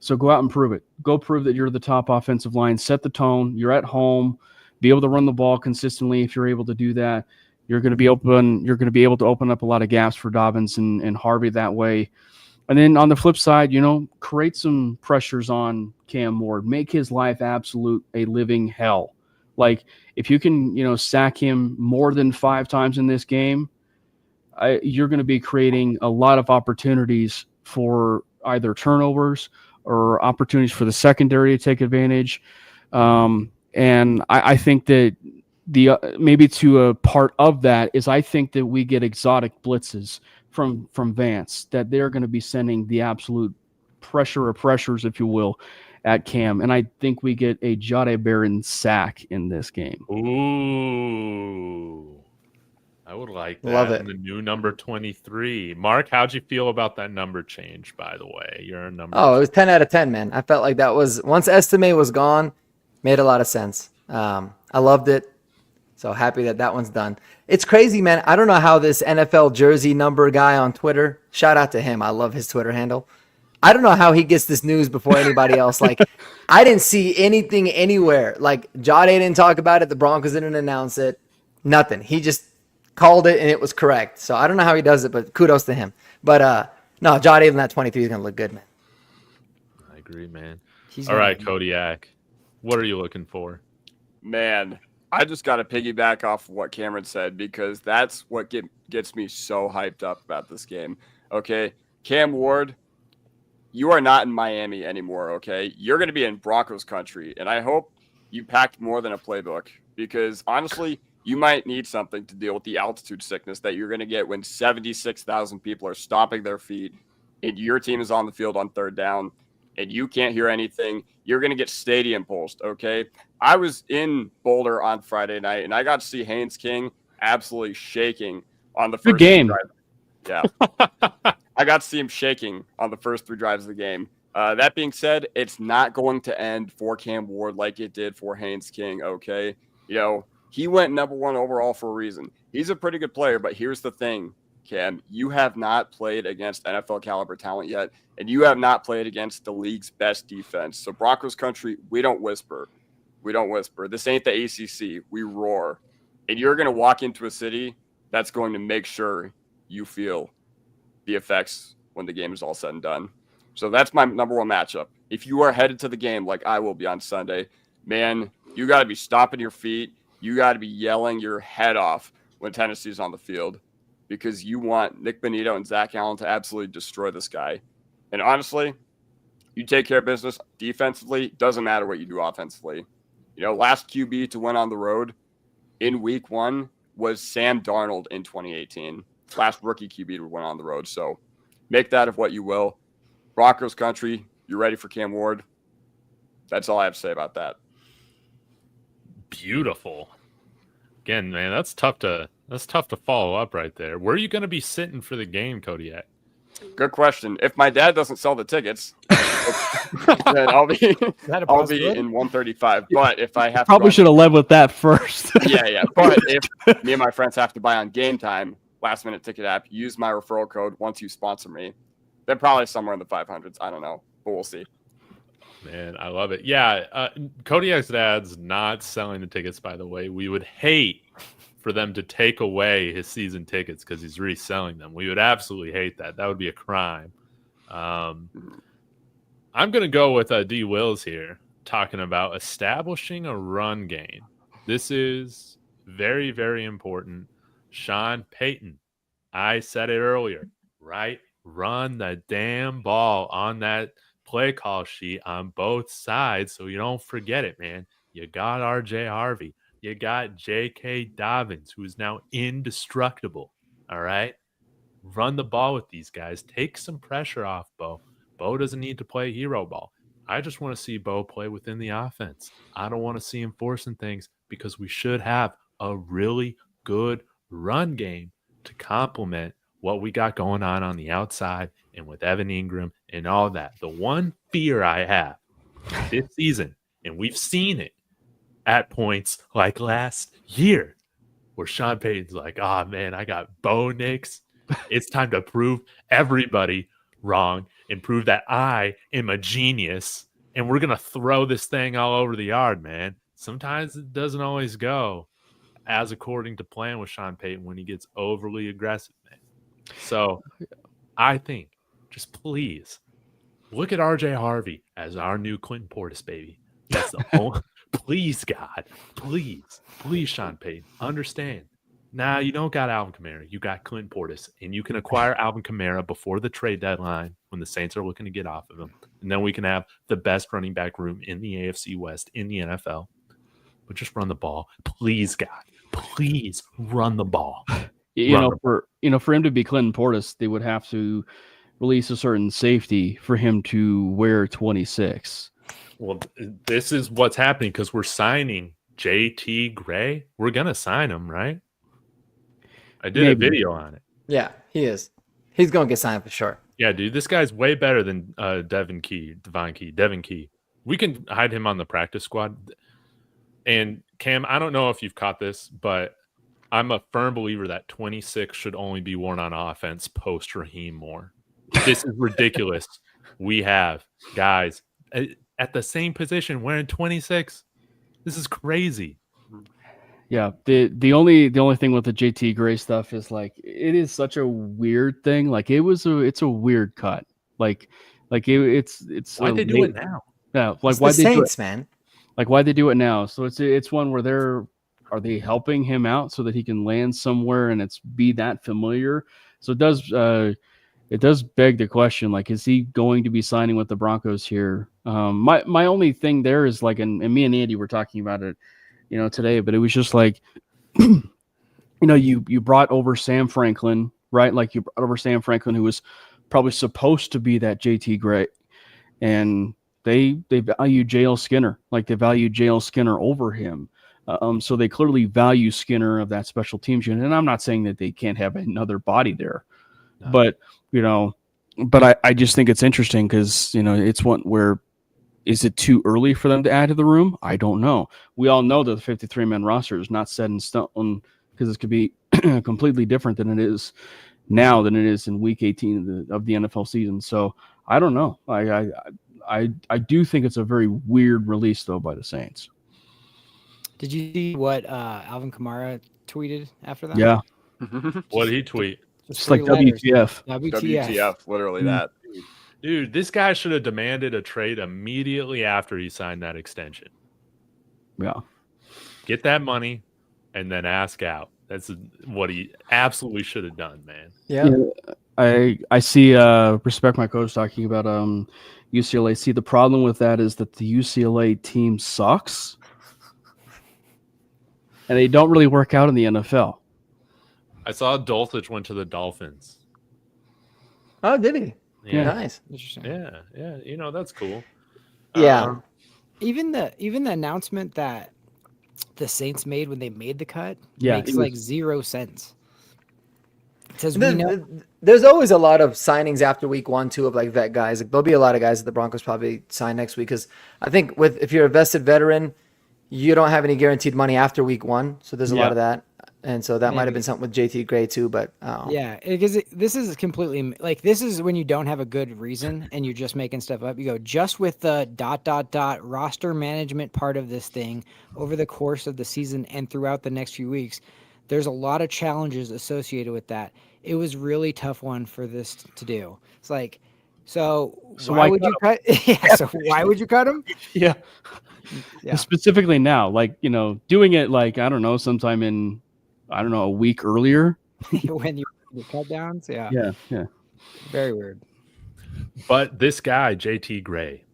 So go out and prove it. Go prove that you're the top offensive line. Set the tone. You're at home. Be able to run the ball consistently. If you're able to do that, you're going to be open. You're going to be able to open up a lot of gaps for Dobbins and Harvey that way. And then on the flip side, create some pressures on Cam Ward. Make his life a living hell. Like if you can, sack him more than 5 times in this game, you're going to be creating a lot of opportunities for either turnovers or opportunities for the secondary to take advantage. And I think that maybe to a part of that is I think that we get exotic blitzes from Vance, that they're going to be sending the absolute pressures, if you will, at Cam. And I think we get a Jahdae Barron sack in this game. Ooh. I would like that. Love it. And the new number 23. Mark, how'd you feel about that number change, by the way? You're a number. Oh, it was 10 out of 10, man. I felt like that was, once Estime was gone, made a lot of sense. I loved it. So happy that one's done. It's crazy, man. I don't know how this NFL jersey number guy on Twitter, shout out to him. I love his Twitter handle. I don't know how he gets this news before anybody else. Like, I didn't see anything anywhere. Like, Jahdae didn't talk about it. The Broncos didn't announce it. Nothing. He just called it and it was correct. So I don't know how he does it, but kudos to him. But no, Jahdae in that 23 is going to look good, man. I agree, man. All right, Kodiak, what are you looking for? Man, I just got to piggyback off what Cameron said because that's what gets me so hyped up about this game. Okay, Cam Ward, you are not in Miami anymore, okay? You're going to be in Broncos country, and I hope you packed more than a playbook because, honestly, you might need something to deal with the altitude sickness that you're going to get when 76,000 people are stomping their feet and your team is on the field on 3rd down. and you can't hear anything, you're going to get stadium pulsed, okay? I was in Boulder on Friday night, and I got to see Haynes King absolutely shaking on the first Good game. drive. Yeah. I got to see him shaking on the first 3 drives of the game. That being said, it's not going to end for Cam Ward like it did for Haynes King, okay? You know, he went number 1 overall for a reason. He's a pretty good player, but here's the thing, Cam. You have not played against NFL caliber talent yet, and you have not played against the league's best defense. So Broncos country, we don't whisper. We don't whisper. This ain't the ACC. We roar. And you're going to walk into a city that's going to make sure you feel the effects when the game is all said and done. So that's my number 1 matchup. If you are headed to the game like I will be on Sunday, man, you got to be stomping your feet. You got to be yelling your head off when Tennessee's on the field because you want Nick Bonito and Zach Allen to absolutely destroy this guy. And honestly, you take care of business defensively, doesn't matter what you do offensively. You know, last QB to win on the road in week 1 was Sam Darnold in 2018. Last rookie QB to win on the road. So make that of what you will. Broncos country, you ready for Cam Ward? That's all I have to say about that. Beautiful. Again, man, that's tough to follow up right there. Where are you going to be sitting for the game, Kodiak? Good question. If my dad doesn't sell the tickets, then I'll be in 135. But if I have Probably should have led with that first. yeah. But if me and my friends have to buy on Game Time, last minute ticket app, use my referral code once you sponsor me, they're probably somewhere in the 500s. I don't know, but we'll see. Man, I love it. Yeah, Kodiak's dad's not selling the tickets, by the way. We would hate for them to take away his season tickets because he's reselling them. We would absolutely hate that. That would be a crime. I'm going to go with D. Wills here, talking about establishing a run game. This is very, very important. Sean Payton, I said it earlier, right? Run the damn ball on that play call sheet on both sides so you don't forget it, man. You got RJ Harvey. You got J.K. Dobbins, who is now indestructible, all right? Run the ball with these guys. Take some pressure off Bo. Bo doesn't need to play hero ball. I just want to see Bo play within the offense. I don't want to see him forcing things because we should have a really good run game to complement what we got going on the outside and with Evan Ingram and all that. The one fear I have this season, and we've seen it at points like last year, where Sean Payton's like, oh, man, I got Bo Nix. It's time to prove everybody wrong and prove that I am a genius, and we're going to throw this thing all over the yard, man. Sometimes it doesn't always go as according to plan with Sean Payton when he gets overly aggressive, man. So I think just please look at RJ Harvey as our new Clinton Portis, baby. That's the only please, God. Please, Sean Payton. Understand. Nah, you don't got Alvin Kamara. You got Clinton Portis. And you can acquire Alvin Kamara before the trade deadline when the Saints are looking to get off of him. And then we can have the best running back room in the AFC West in the NFL. But just run the ball. Please, God. Please run the ball. For him to be Clinton Portis, they would have to release a certain safety for him to wear 26. Well, this is what's happening because we're signing JT Gray. We're gonna sign him, right? I did a video on it. Yeah, he is. He's gonna get signed for sure. Yeah, dude, this guy's way better than Devin Key. We can hide him on the practice squad. And Cam, I don't know if you've caught this, but I'm a firm believer that 26 should only be worn on offense post Raheem Moore. This is ridiculous. We have guys at the same position wearing 26. This is crazy. Yeah, the only thing with the JT Gray stuff is like it is such a weird thing. Like it's a weird cut. It's why they do it now? Yeah, like it's why the they Saints, do it, man. Like why they do it now. So it's one where are they helping him out so that he can land somewhere and it's be that familiar? So it does beg the question, like, is he going to be signing with the Broncos here? My only thing there is like, and me and Andy were talking about it, today, but it was just like, you brought over Sam Franklin, right? Like you brought over Sam Franklin, who was probably supposed to be that JT Gray. and they value JL Skinner, like they value JL Skinner over him. So they clearly value Skinner of that special teams unit. And I'm not saying that they can't have another body there, but I just think it's interesting because it's one where. Is it too early for them to add to the room? I don't know. We all know that the 53-man roster is not set in stone because it could be completely different than it is now than it is in Week 18 of the NFL season. So I don't know. I do think it's a very weird release though by the Saints. Did you see what Alvin Kamara tweeted after that? Yeah. What did he tweet? Just like WTF. WTF, literally that. Dude, this guy should have demanded a trade immediately after he signed that extension. Yeah. Get that money and then ask out. That's what he absolutely should have done, man. Yeah. I see Respect My Coach talking about UCLA. See, the problem with that is that the UCLA team sucks. And they don't really work out in the NFL. I saw Dulcich went to the Dolphins. Oh, did he? Yeah. Nice. Interesting. Yeah. That's cool. Yeah. Even the announcement that the Saints made when they made the cut makes like 0 sense. It says There's always a lot of signings after week 1 too of like vet guys. Like, there'll be a lot of guys that the Broncos probably sign next week because I think if you're a vested veteran, you don't have any guaranteed money after week 1. So there's a lot of that. And so that might have been something with JT Gray too, but yeah, because this is completely like this is when you don't have a good reason and you're just making stuff up. You go just with the ... roster management part of this thing over the course of the season and throughout the next few weeks. There's a lot of challenges associated with that. It was really tough one for this to do. It's like, so why would you cut? Yeah, so why would you cut him? Yeah. Specifically now, like doing it like I don't know, sometime in a week earlier when you cut downs. Yeah. Very weird. But this guy, JT Gray,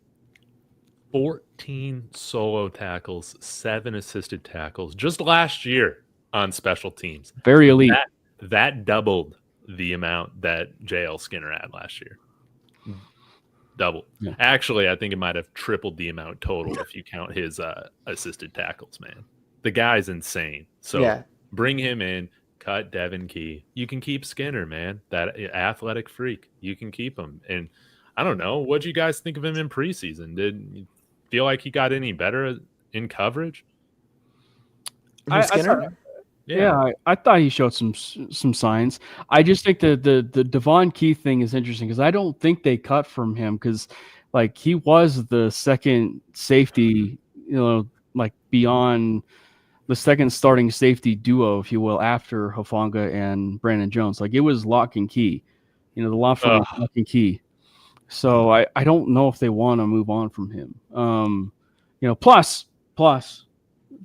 14 solo tackles, 7 assisted tackles just last year on special teams. Very elite. That doubled the amount that JL Skinner had last year. Double. Yeah. Actually, I think it might have tripled the amount total if you count his assisted tackles, man. The guy's insane. So bring him in, cut Devin Key. You can keep Skinner, man. That athletic freak. You can keep him. And I don't know. What do you guys think of him in preseason? Did you feel like he got any better in coverage? Skinner? I thought he showed some signs. I just think the Devon Key thing is interesting because I don't think they cut from him because like he was the second safety, like beyond the second starting safety duo, if you will, after Hufanga and Brandon Jones. Like it was Lock and Key, the law firm Lock and Key. So I don't know if they want to move on from him. Plus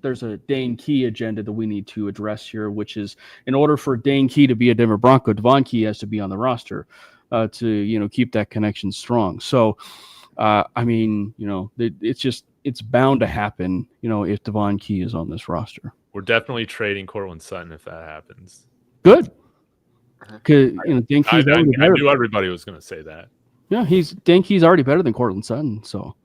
there's a Dane Key agenda that we need to address here, which is in order for Dane Key to be a Denver Bronco, Devon Key has to be on the roster to keep that connection strong. So it's bound to happen, if Devon Key is on this roster. We're definitely trading Cortland Sutton if that happens. Good. Because Dane Key's I knew everybody was going to say that. Yeah, Dane Key's already better than Cortland Sutton. So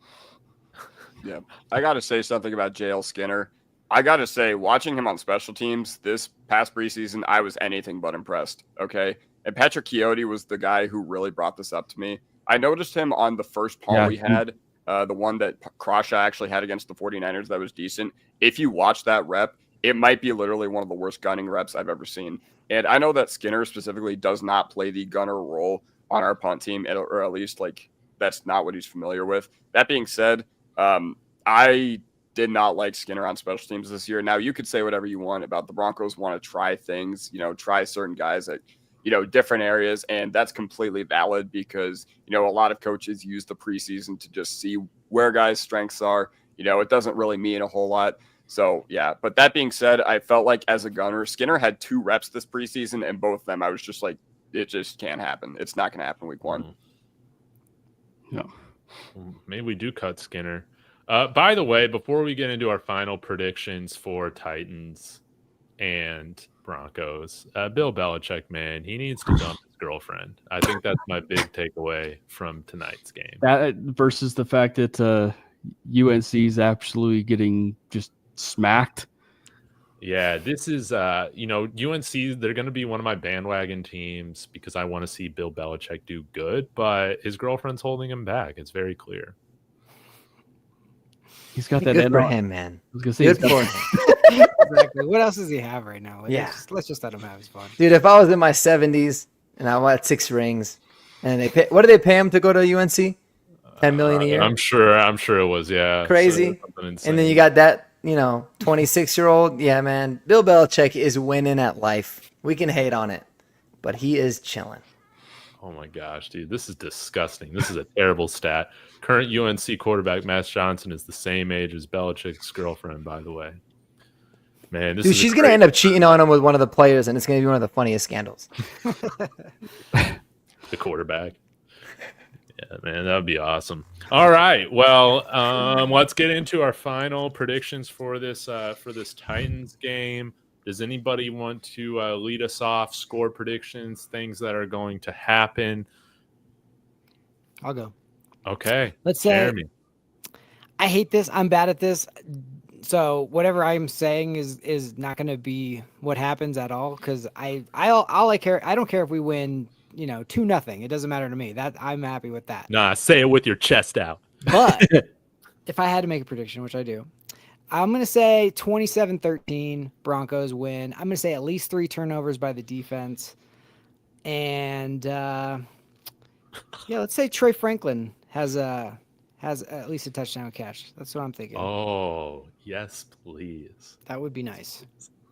yeah, I got to say something about JL Skinner. I got to say, watching him on special teams this past preseason, I was anything but impressed, okay? And Patrick Chiotti was the guy who really brought this up to me. I noticed him on the first punt we had, the one that Krasha actually had against the 49ers that was decent. If you watch that rep, it might be literally one of the worst gunning reps I've ever seen. And I know that Skinner specifically does not play the gunner role on our punt team, or at least, like, that's not what he's familiar with. That being said, I did not like Skinner on special teams this year. Now, you could say whatever you want about the Broncos want to try things, try certain guys at, different areas. And that's completely valid because, a lot of coaches use the preseason to just see where guys' strengths are. It doesn't really mean a whole lot. So, yeah. But that being said, I felt like as a gunner, Skinner had 2 reps this preseason, and both of them, I was just like, it just can't happen. It's not going to happen week 1. Yeah. Maybe we do cut Skinner. By the way, before we get into our final predictions for Titans, and Broncos. Bill Belichick, man, he needs to dump his girlfriend. I think that's my big takeaway from tonight's game. That versus the fact that UNC is absolutely getting just smacked. Yeah, this is UNC, they're going to be one of my bandwagon teams because I want to see Bill Belichick do good, but his girlfriend's holding him back. It's very clear. He's got that Good for NR him, man. I was gonna say Good he's got- for him. Exactly. What else does he have right now? Like, Yeah. Let's just let him have his fun. Dude, if I was in my 70s and I had 6 rings, and what do they pay him to go to UNC? 10 million a year. I'm sure it was, yeah. Crazy. Something And insane. then you got that, 26-year-old. Yeah, man. Bill Belichick is winning at life. We can hate on it, but he is chilling. Oh my gosh, dude, this is disgusting. This is a terrible stat. Current UNC quarterback Matt Johnson is the same age as Belichick's girlfriend, by the way. Man, this Dude, is she's going to end up cheating on him with one of the players, and it's going to be one of the funniest scandals. the quarterback. Yeah, man, that would be awesome. All right, well, let's get into our final predictions for this Titans game. Does anybody want to lead us off? Score predictions, things that are going to happen. I'll go. Okay, Let's say Jeremy. I hate this. I'm bad at this. So whatever I'm saying is not going to be what happens at all because all I care. I don't care if we win, 2-0. It doesn't matter to me. That I'm happy with that. Nah, say it with your chest out. But if I had to make a prediction, which I do, I'm going to say 27-13 Broncos win. I'm going to say at least 3 turnovers by the defense. And let's say Trey Franklin has at least a touchdown catch. That's what I'm thinking. Oh, yes, please. That would be nice.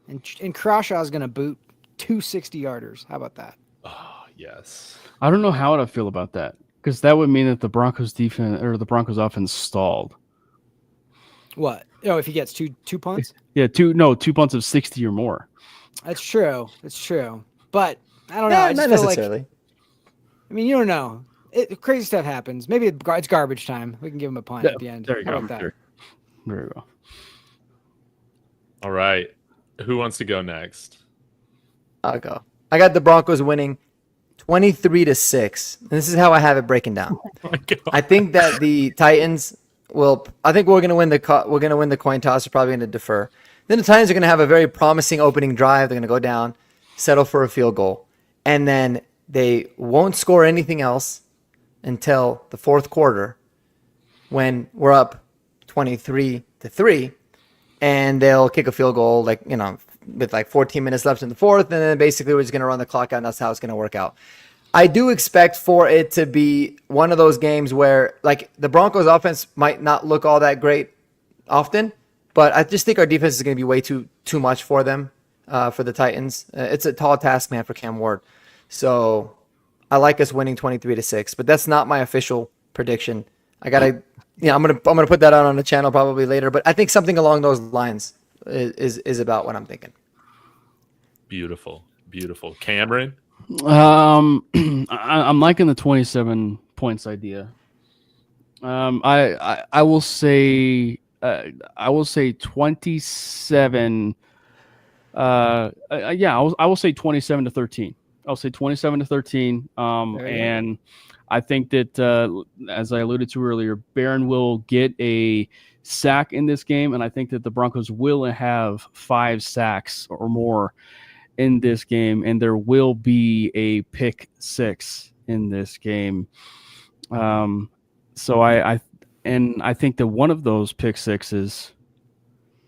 And Crawshaw's going to boot 2 60-yarders. How about that? Oh, yes. I don't know how to feel about that because that would mean that the Broncos defense or the Broncos offense stalled. What? Oh, if he gets two punts? Yeah, two punts of 60 or more. That's true. That's true. But I don't know. I just not feel necessarily. you don't know. Crazy stuff happens. Maybe it's garbage time. We can give him a punt at the end. There you How go. about that? There you go. All right. Who wants to go next? I'll go. I got the Broncos winning 23-6. And this is how I have it breaking down. Oh my God. I think that the Titans I think we're going to win the coin toss. We're probably going to defer. Then the Titans are going to have a very promising opening drive. They're going to go down, settle for a field goal, and then they won't score anything else until the fourth quarter when we're up 23-3, and they'll kick a field goal with 14 minutes left in the fourth, and then basically we're just going to run the clock out, and that's how it's going to work out. I do expect for it to be one of those games where the Broncos offense might not look all that great often, but I just think our defense is going to be way too much for them, for the Titans. It's a tall task, man, for Cam Ward. So I like us winning 23-6, but that's not my official prediction. I'm gonna put that out on the channel probably later, but I think something along those lines is about what I'm thinking. Beautiful. Beautiful. Cameron? I'm liking the 27 points idea. I will say 27. I will say 27-13. I'll say 27-13. And I think that as I alluded to earlier, Barron will get a sack in this game, and I think that the Broncos will have 5 sacks or more in this game, and there will be a pick 6 in this game. So I think that one of those pick 6s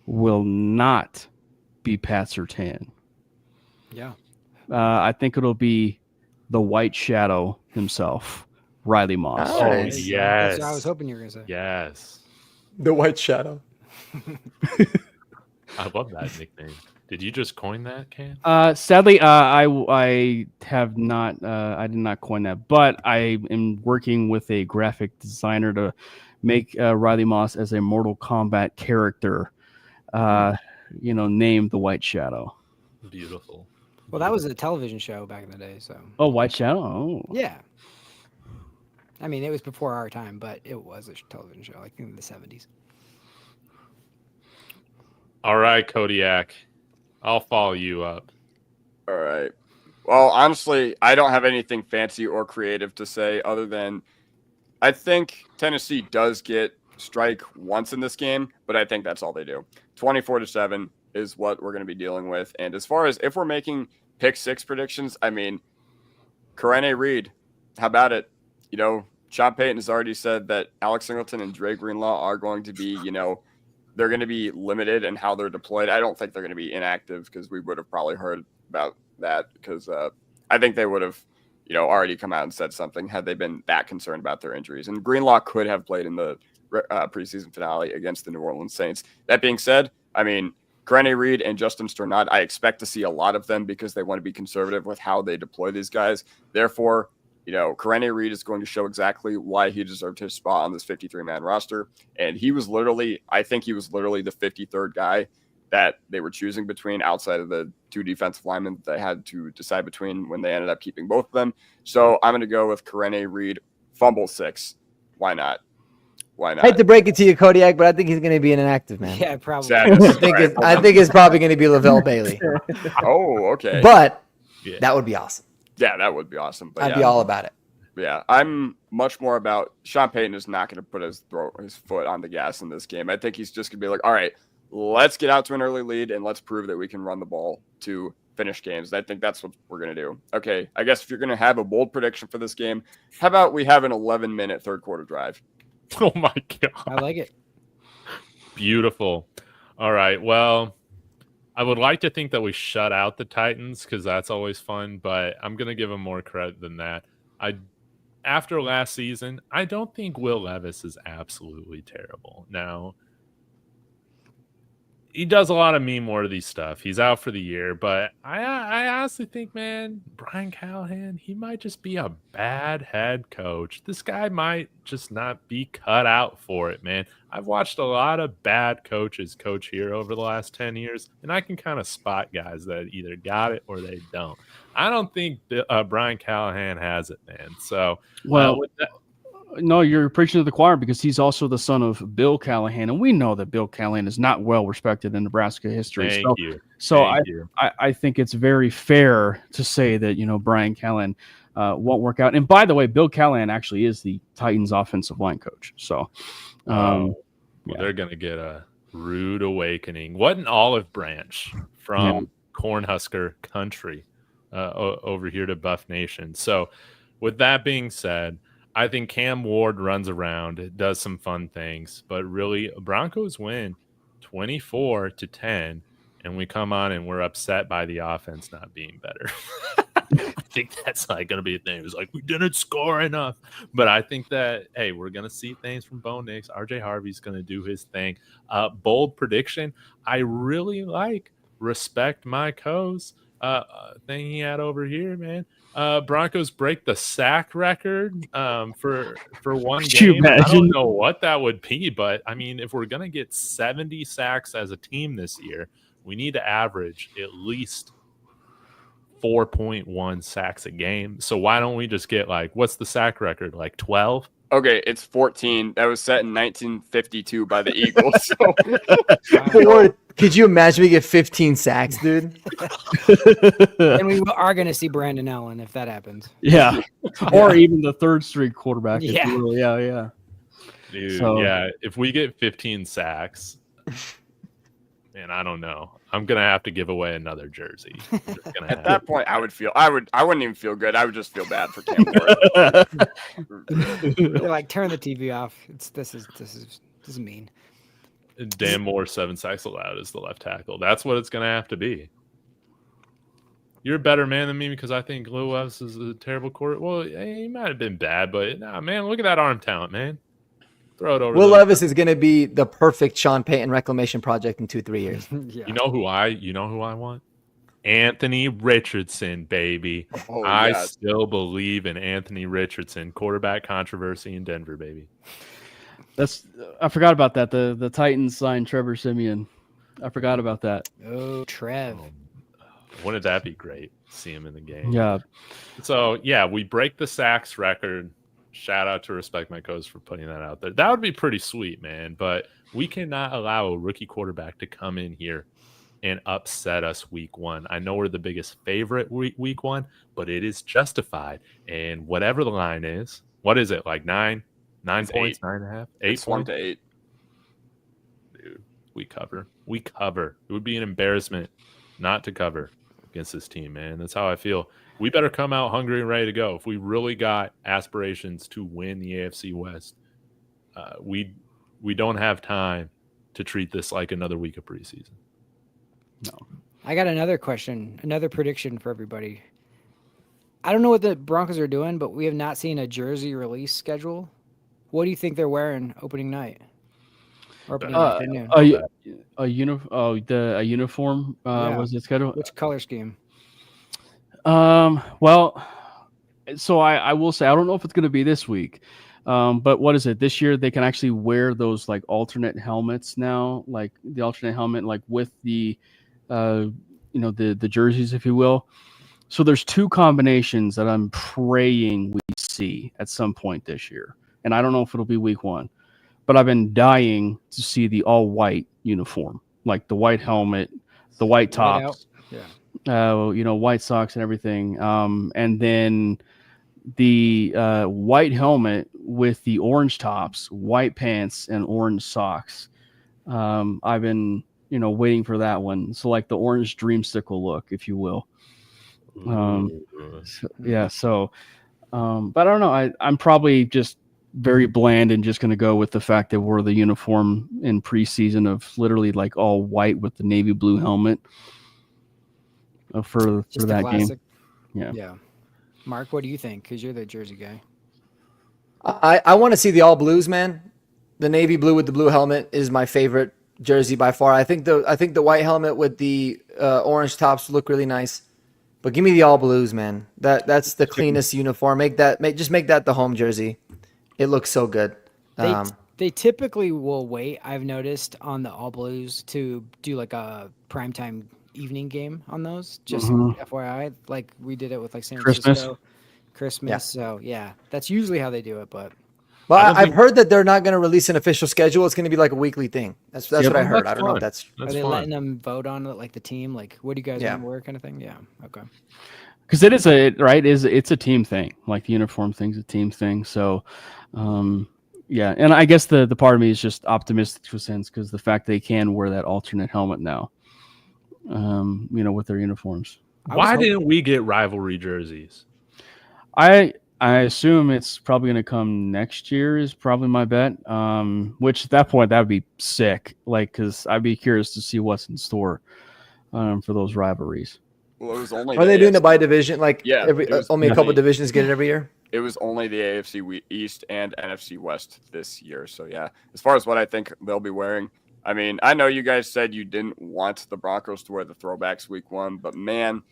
will not be Pat Surtain. Yeah. I think it'll be the White Shadow himself, Riley Moss. Oh, Nice. yes. That's what I was hoping you were going to say. Yes. The White Shadow. I love that nickname. Did you just coin that, Cam? Sadly, I have not. I did not coin that, but I am working with a graphic designer to make Riley Moss as a Mortal Kombat character. Named the White Shadow. Beautiful. Well, that was a television show back in the day, so. Oh, White Shadow. Oh. Yeah. I mean, it was before our time, but it was a television show, in the 70s. All right, Kodiak. I'll follow you up. All right. Well, honestly, I don't have anything fancy or creative to say other than I think Tennessee does get strike once in this game, but I think that's all they do. 24-7 is what we're going to be dealing with. And as far as if we're making pick six predictions, I mean, Karene Reed, how about it? You know, Sean Payton has already said that Alex Singleton and Dre Greenlaw are going to be, they're going to be limited in how they're deployed. I don't think they're going to be inactive because we would have probably heard about that because I think they would have, already come out and said something had they been that concerned about their injuries. And Greenlaw could have played in the preseason finale against the New Orleans Saints. That being said, I mean, Karene Reed and Justin Sternad, I expect to see a lot of them because they want to be conservative with how they deploy these guys. Therefore, Karene Reed is going to show exactly why he deserved his spot on this 53-man roster. And I think he was literally the 53rd guy that they were choosing between outside of the two defensive linemen that they had to decide between when they ended up keeping both of them. So I'm going to go with Karene Reed, fumble 6. Why not? Why not? I hate to break it to you, Kodiak, but I think he's going to be an inactive, man. Yeah, probably. I think it's probably going to be Lavelle Bailey. Oh, okay. But that would be awesome. Yeah, that would be awesome. But I'd be all about it. Yeah, I'm much more about Sean Payton is not going to put his foot on the gas in this game. I think he's just going to be like, all right, let's get out to an early lead and let's prove that we can run the ball to finish games. I think that's what we're going to do. Okay, I guess if you're going to have a bold prediction for this game, how about we have an 11-minute third quarter drive? Oh, my God. I like it. Beautiful. All right, well, I would like to think that we shut out the Titans because that's always fun, but I'm going to give them more credit than that. After last season, I don't think Will Levis is absolutely terrible. Now, he does a lot of meme worthy stuff. He's out for the year, but I honestly think, man, Brian Callahan, he might just be a bad head coach. This guy might just not be cut out for it, man. I've watched a lot of bad coaches coach here over the last 10 years, and I can kind of spot guys that either got it or they don't. I don't think Brian Callahan has it, man. So, no, you're preaching to the choir because he's also the son of Bill Callahan, and we know that Bill Callahan is not well respected in Nebraska history. Thank you. I think it's very fair to say that Brian Callahan won't work out. And by the way, Bill Callahan actually is the Titans' offensive line coach. So, they're gonna get a rude awakening. What an olive branch from Cornhusker country over here to Buff Nation. So, with that being said, I think Cam Ward runs around, does some fun things, but really Broncos win 24-10, and we come on and we're upset by the offense not being better. I think that's like going to be a thing. It's like, we didn't score enough. But I think that, hey, we're going to see things from Bo Nix. RJ Harvey's going to do his thing. Bold prediction. I really respect my Co's thing he had over here, man. Broncos break the sack record for one game. I don't know what that would be, but I mean, if we're gonna get 70 sacks as a team this year, we need to average at least 4.1 sacks a game. So why don't we just get what's the sack record? 12? Okay, it's 14. That was set in 1952 by the Eagles. So. Could you imagine we get 15 sacks, dude? And we are going to see Brandon Allen if that happens. Yeah. Or even the third string quarterback. Yeah. Yeah. Dude, if we get 15 sacks, man, I don't know. I'm going to have to give away another jersey. At that point, I wouldn't even feel good. I would just feel bad for Cam Ward. They're turn the TV off. This is mean. Dan Moore 7 sacks allowed as the left tackle. That's what it's going to have to be. You're a better man than me because I think Will Levis is a terrible quarterback. Well, he might have been bad, but man, look at that arm talent, man. Throw it over. Will Levis is going to be the perfect Sean Payton reclamation project in 2-3 years. Yeah. You know who I want? Anthony Richardson, baby. Oh, I still believe in Anthony Richardson, quarterback controversy in Denver, baby. I forgot about that. The Titans signed Trevor Siemian. I forgot about that. Oh, Trev. Wouldn't that be great? See him in the game. Yeah. So, we break the sacks record. Shout out to Respect My Coach for putting that out there. That would be pretty sweet, man. But we cannot allow a rookie quarterback to come in here and upset us week one. I know we're the biggest favorite week one, but it is justified. And whatever the line is, what is it, like 9 It's points, 8. 9.5, 8 It's swung points? to 8. Dude, we cover. It would be an embarrassment not to cover against this team, man. That's how I feel. We better come out hungry and ready to go. If we really got aspirations to win the AFC West, we don't have time to treat this like another week of preseason. No. I got another question, another prediction for everybody. I don't know what the Broncos are doing, but we have not seen a jersey release schedule. What do you think they're wearing opening night? Or opening afternoon? A uniform Yeah. was it scheduled? Which color scheme? Well, so I will say I don't know if it's going to be this week, but what is it this year? They can actually wear those like alternate helmets now, like the alternate helmet, like with the, the jerseys, if you will. So there's 2 combinations that I'm praying we see at some point this year, and I don't know if it'll be week 1, but I've been dying to see the all white uniform, like the white helmet, the white tops. Yeah. White socks and everything. And then the white helmet with the orange tops, white pants, and orange socks. I've been, waiting for that one. So like the orange dreamsicle look, if you will. But I don't know. I'm probably just very bland and just going to go with the fact that we're the uniform in preseason of literally like all white with the navy blue helmet. For that game. Yeah. Mark, what do you think? Because you're the jersey guy. I want to see the all blues, man. The navy blue with the blue helmet is my favorite jersey by far. I think the white helmet with the orange tops look really nice. But give me the all blues, man. That's the cleanest uniform. Make that the home jersey. It looks so good. They typically will wait, I've noticed, on the all blues to do like a primetime evening game on those. Just FYI, like we did it with like San Francisco, Christmas. Yeah. So yeah, that's usually how they do it. But I've heard that they're not going to release an official schedule. It's going to be like a weekly thing. That's what I heard. I don't know if that's. Are they letting them vote on it, like the team? Like, what do you guys want to wear, kind of thing? Yeah. Okay. Because it is it's a team thing. Like the uniform thing's a team thing. So, yeah. And I guess the part of me is just optimistic for sense because the fact they can wear that alternate helmet now, with their uniforms. Why didn't we get rivalry jerseys? I assume it's probably going to come next year is probably my bet. Which at that point, that would be sick. Like, because I'd be curious to see what's in store for those rivalries. Well, it was only. Are they doing it by division? Like, only a couple divisions get it every year? It was only the AFC East and NFC West this year. So, yeah, as far as what I think they'll be wearing, I mean, I know you guys said you didn't want the Broncos to wear the throwbacks week 1, but, man,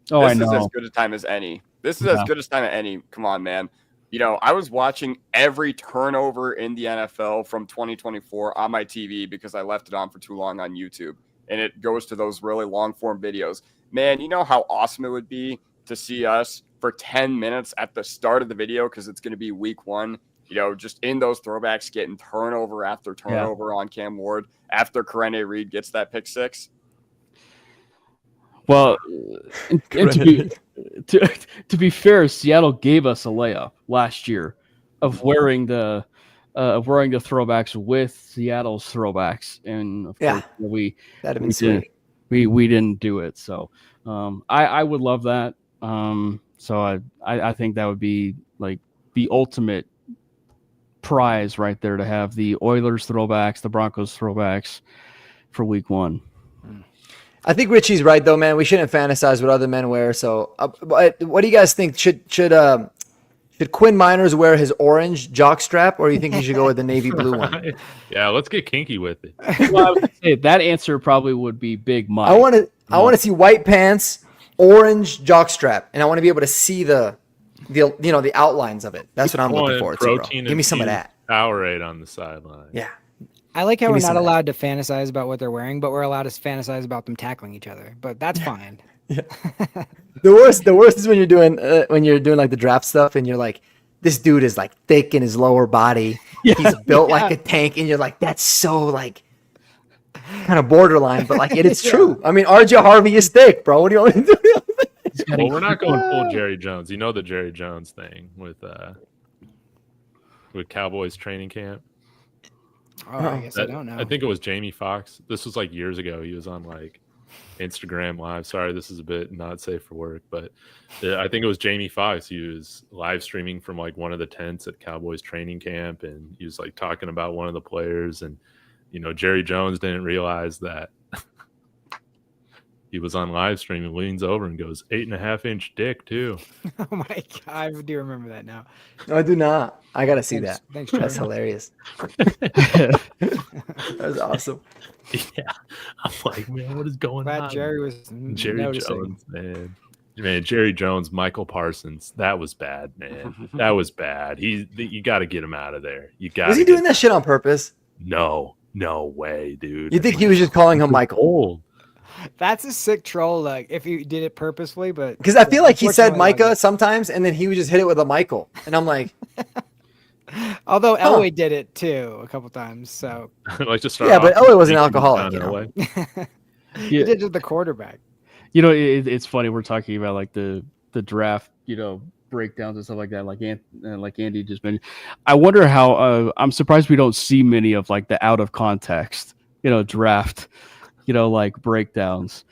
this is as good a time as any. This is as good a time as any. Come on, man. I was watching every turnover in the NFL from 2024 on my TV because I left it on for too long on YouTube. And it goes to those really long-form videos. Man, you know how awesome it would be to see us for 10 minutes at the start of the video because it's going to be week 1, just in those throwbacks getting turnover after turnover on Cam Ward after Karene Reed gets that pick 6. Well, and to be fair, Seattle gave us a layup last year of wearing the throwbacks with Seattle's throwbacks, and of course we didn't do it. So I would love that. So I think that would be like the ultimate prize right there to have the Oilers throwbacks, the Broncos throwbacks for week 1. I think Richie's right though, man. We shouldn't fantasize what other men wear. So, what do you guys think? Should Quinn Miners wear his orange jockstrap, or do you think he should go with the navy blue one? Yeah, let's get kinky with it. Well, I would say that answer probably would be Big Mike. I want to see white pants, orange jockstrap, and I want to be able to see the outlines of it. That's what I'm looking for. Give me some of that. Powerade on the sideline. Yeah. I like how we're not allowed to fantasize about what they're wearing, but we're allowed to fantasize about them tackling each other. But that's fine. Yeah. The worst is when you're doing like the draft stuff, and you're like, this dude is like thick in his lower body. Yeah. He's built like a tank, and you're like, that's so like. kind of borderline, but like it's true. I mean, RJ Harvey is thick, bro. What do you want to do? Well, we're not going full Jerry Jones. You know the Jerry Jones thing with Cowboys training camp. Oh, I guess I don't know. I think it was Jamie Foxx. This was like years ago. He was on like Instagram Live. Sorry, this is a bit not safe for work, but I think it was Jamie Foxx. He was live streaming from like one of the tents at Cowboys training camp, and he was like talking about one of the players, and Jerry Jones didn't realize that he was on live stream and leans over and goes 8.5-inch dick too. Oh my God, I do remember that now. No, I do not. I gotta see Thanks- that. thanks, That's Trevor. hilarious. That's awesome. Yeah, I'm like, man, what is going Glad on? Jerry was Jerry noticing. Jones, man. Jerry Jones, Michael Parsons. That was bad, man. That was bad. You got to get him out of there. You got. Was he doing that shit on purpose? No way, dude. You think he was just calling him Michael? Old. That's a sick troll. Like if you did it purposefully, but Because I feel like he said unfortunately, Micah sometimes, and then he would just hit it with a Michael, and I'm like, although Elway did it too a couple times, so Like to start. yeah, off but Elway was an thinking alcoholic, down you know. Elway. he did it to the quarterback. It's funny. We're talking about like the draft, breakdowns and stuff like that. Like Andy just mentioned. I wonder how. I'm surprised we don't see many of like the out of context, draft, like breakdowns,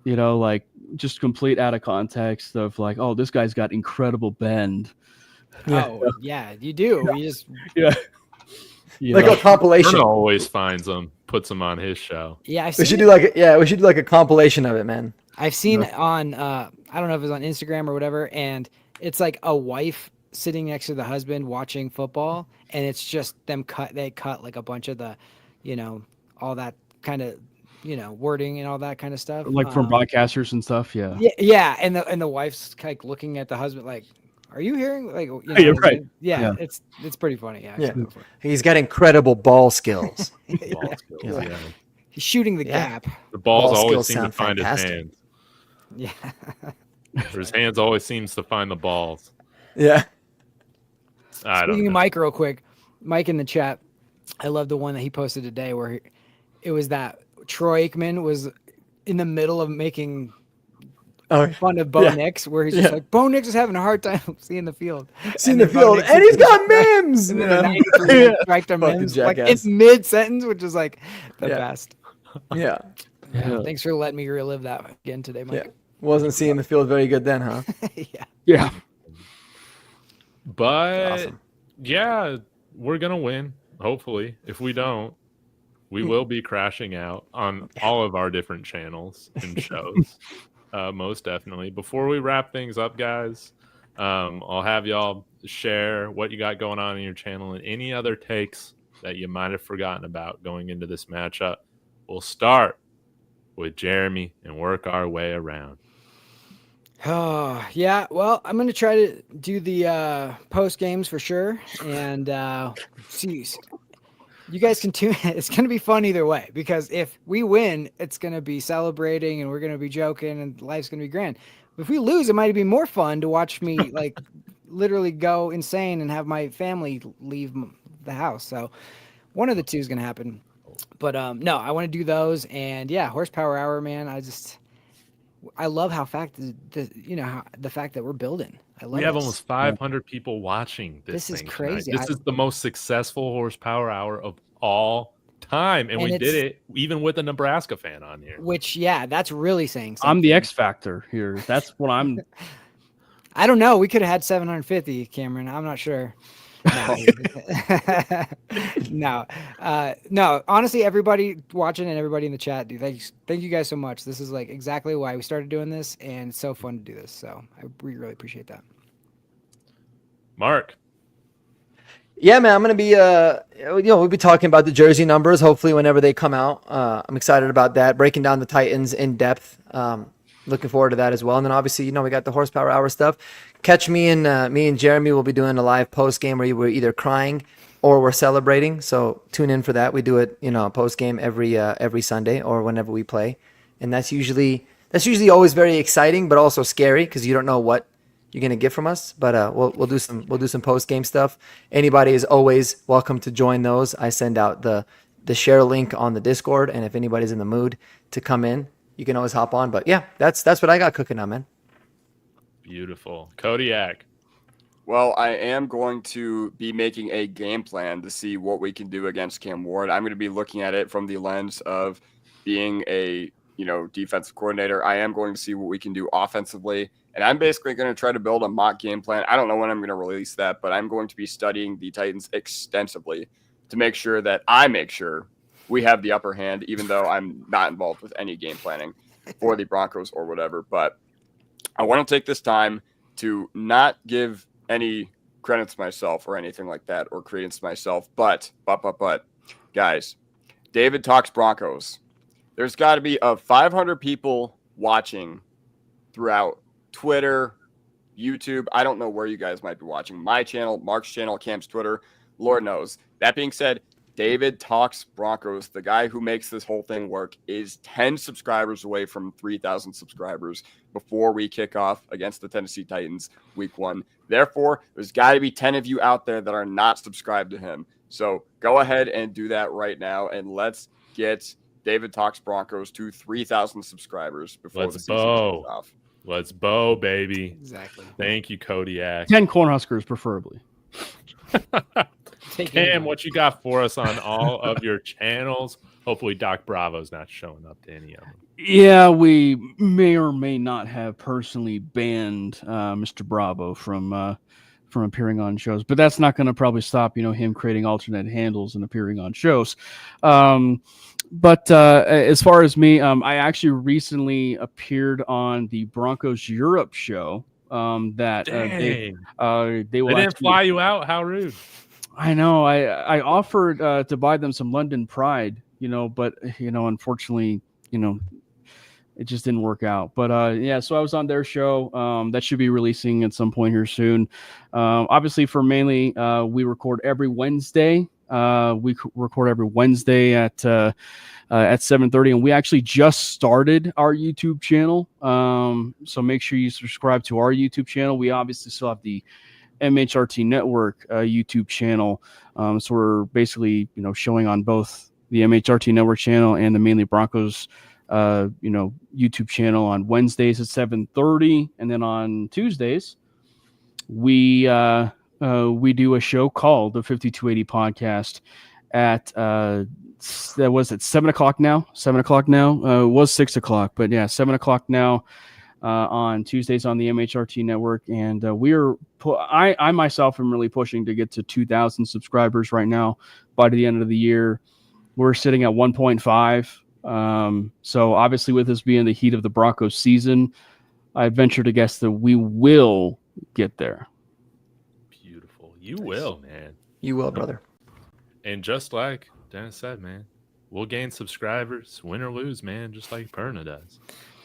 like just complete out of context of like, oh, this guy's got incredible bend. Yeah. Oh yeah, you do. You just Yeah. Like a compilation. Bruno always finds them, puts them on his show. yeah. I've We seen should it. do like we should do like a compilation of it, man. I've seen it on I don't know if it's on Instagram or whatever, and it's like a wife sitting next to the husband watching football, and it's just them they cut like a bunch of the, all that kind of, wording and all that kind of stuff. Like from broadcasters and stuff. Yeah. Yeah, and the wife's like looking at the husband like, are you hearing like Yeah, right. Yeah, Yeah. it's pretty funny. Yeah. I've Yeah. seen it before. He's got incredible ball skills. Ball skills, Yeah. yeah. He's shooting the Yeah. gap. The balls Ball always skills seem to sound find fantastic. his hands. Yeah. Or his hands always seems to find the balls. Yeah. I don't Speaking know. of Mike, real quick, Mike in the chat, I love the one that he posted today where it was that Troy Aikman was in the middle of making Oh, fun of Bo Yeah. Nix, where he's just Yeah. like, Bo Nix is having a hard time seeing the field. seen And the then Bo field, Nix and is he's got mims. And then Yeah. the 93 strike to Fucking mims, like jackass. in mid sentence, which is like the Yeah. best. Yeah. Yeah. Thanks for letting me relive that again today, Yeah. Mike. Wasn't seeing the field very good then, huh? Yeah. Yeah. But Awesome. yeah, we're gonna win. Hopefully, if we don't, we will be crashing out on all of our different channels and shows. Most definitely. Before we wrap things up, guys, I'll have y'all share what you got going on in your channel and any other takes that you might have forgotten about going into this matchup. We'll start with Jeremy and work our way around. Oh, yeah. Well, I'm going to try to do the post games for sure. And see, you guys can tune. It's going to be fun either way, because if we win, it's going to be celebrating and we're going to be joking and life's going to be grand. If we lose, it might be more fun to watch me like literally go insane and have my family leave the house. So one of the two is going to happen. But no, I want to do those. And yeah, horsepower hour, man. I love how the fact that we're building. I love We have this. almost 500 people watching this. This is thing crazy. tonight. This is the most successful horsepower hour of all time, and we did it even with a Nebraska fan on here. Which, yeah, that's really saying something. I'm the X factor here. That's what I'm. I don't know. We could have had 750, Cameron. I'm not sure. No, no. Honestly, everybody watching and everybody in the chat, dude, thank you guys so much. This is like exactly why we started doing this, and it's so fun to do this. So we really appreciate that. Mark, Yeah, man, I'm gonna be we'll be talking about the jersey numbers hopefully whenever they come out. I'm excited about that, breaking down the Titans in depth. Looking forward to that as well. And then obviously, we got the horsepower hour stuff. Catch me and Jeremy will be doing a live post game where we're either crying or we're celebrating. So tune in for that. We do it, post game every Sunday or whenever we play, and that's usually always very exciting, but also scary because you don't know what you're gonna get from us. But we'll do some post game stuff. Anybody is always welcome to join those. I send out the the share link on the Discord, and if anybody's in the mood to come in, you can always hop on. But yeah, that's what I got cooking now, man. Beautiful. Kodiak. Well, I am going to be making a game plan to see what we can do against Cam Ward. I'm going to be looking at it from the lens of being a, defensive coordinator. I am going to see what we can do offensively, and I'm basically going to try to build a mock game plan. I don't know when I'm going to release that, but I'm going to be studying the Titans extensively to make sure that we have the upper hand, even though I'm not involved with any game planning for the Broncos or whatever. But I want to take this time to not give any credit to myself or anything like that, or credence to myself. But, guys, David Talks Broncos. There's got to be 500 people watching throughout Twitter, YouTube. I don't know where you guys might be watching. My channel, Mark's channel, Cam's Twitter. Lord knows. That being said, David Talks Broncos, the guy who makes this whole thing work, is 10 subscribers away from 3,000 subscribers before we kick off against the Tennessee Titans week 1. Therefore, there's got to be 10 of you out there that are not subscribed to him. So go ahead and do that right now, and let's get David Talks Broncos to 3,000 subscribers before the season kicks off. Let's bow, baby. Exactly. Thank you, Kodiak. 10 Cornhuskers, preferably. Cam, what you got for us on all of your channels? Hopefully Doc Bravo's not showing up to any of them. Yeah, we may or may not have personally banned Mr. Bravo from appearing on shows, but that's not going to probably stop him creating alternate handles and appearing on shows. But as far as me, I actually recently appeared on the Broncos Europe show. They didn't fly you out. How rude! I know. I offered to buy them some London Pride, but unfortunately, it just didn't work out. But so I was on their show. That should be releasing at some point here soon. Obviously, for mainly, we record every Wednesday. We record every Wednesday at 7:30, and we actually just started our YouTube channel. So make sure you subscribe to our YouTube channel. We obviously still have the MHRT Network YouTube channel. So we're basically, showing on both the MHRT Network channel and the Mainly Broncos, YouTube channel on Wednesdays at 7:30, and then on Tuesdays we do a show called the 5280 Podcast at that was at 7 o'clock now. 7 o'clock now. It was 6 o'clock, but yeah, 7 o'clock now on Tuesdays on the MHRT Network. And I myself am really pushing to get to 2,000 subscribers right now by the end of the year. We're sitting at 1.5. So obviously, with this being the heat of the Broncos season, I venture to guess that we will get there. Beautiful. You will, man. You will, brother. And just like Dennis said, man, we'll gain subscribers, win or lose, man, just like Perna does.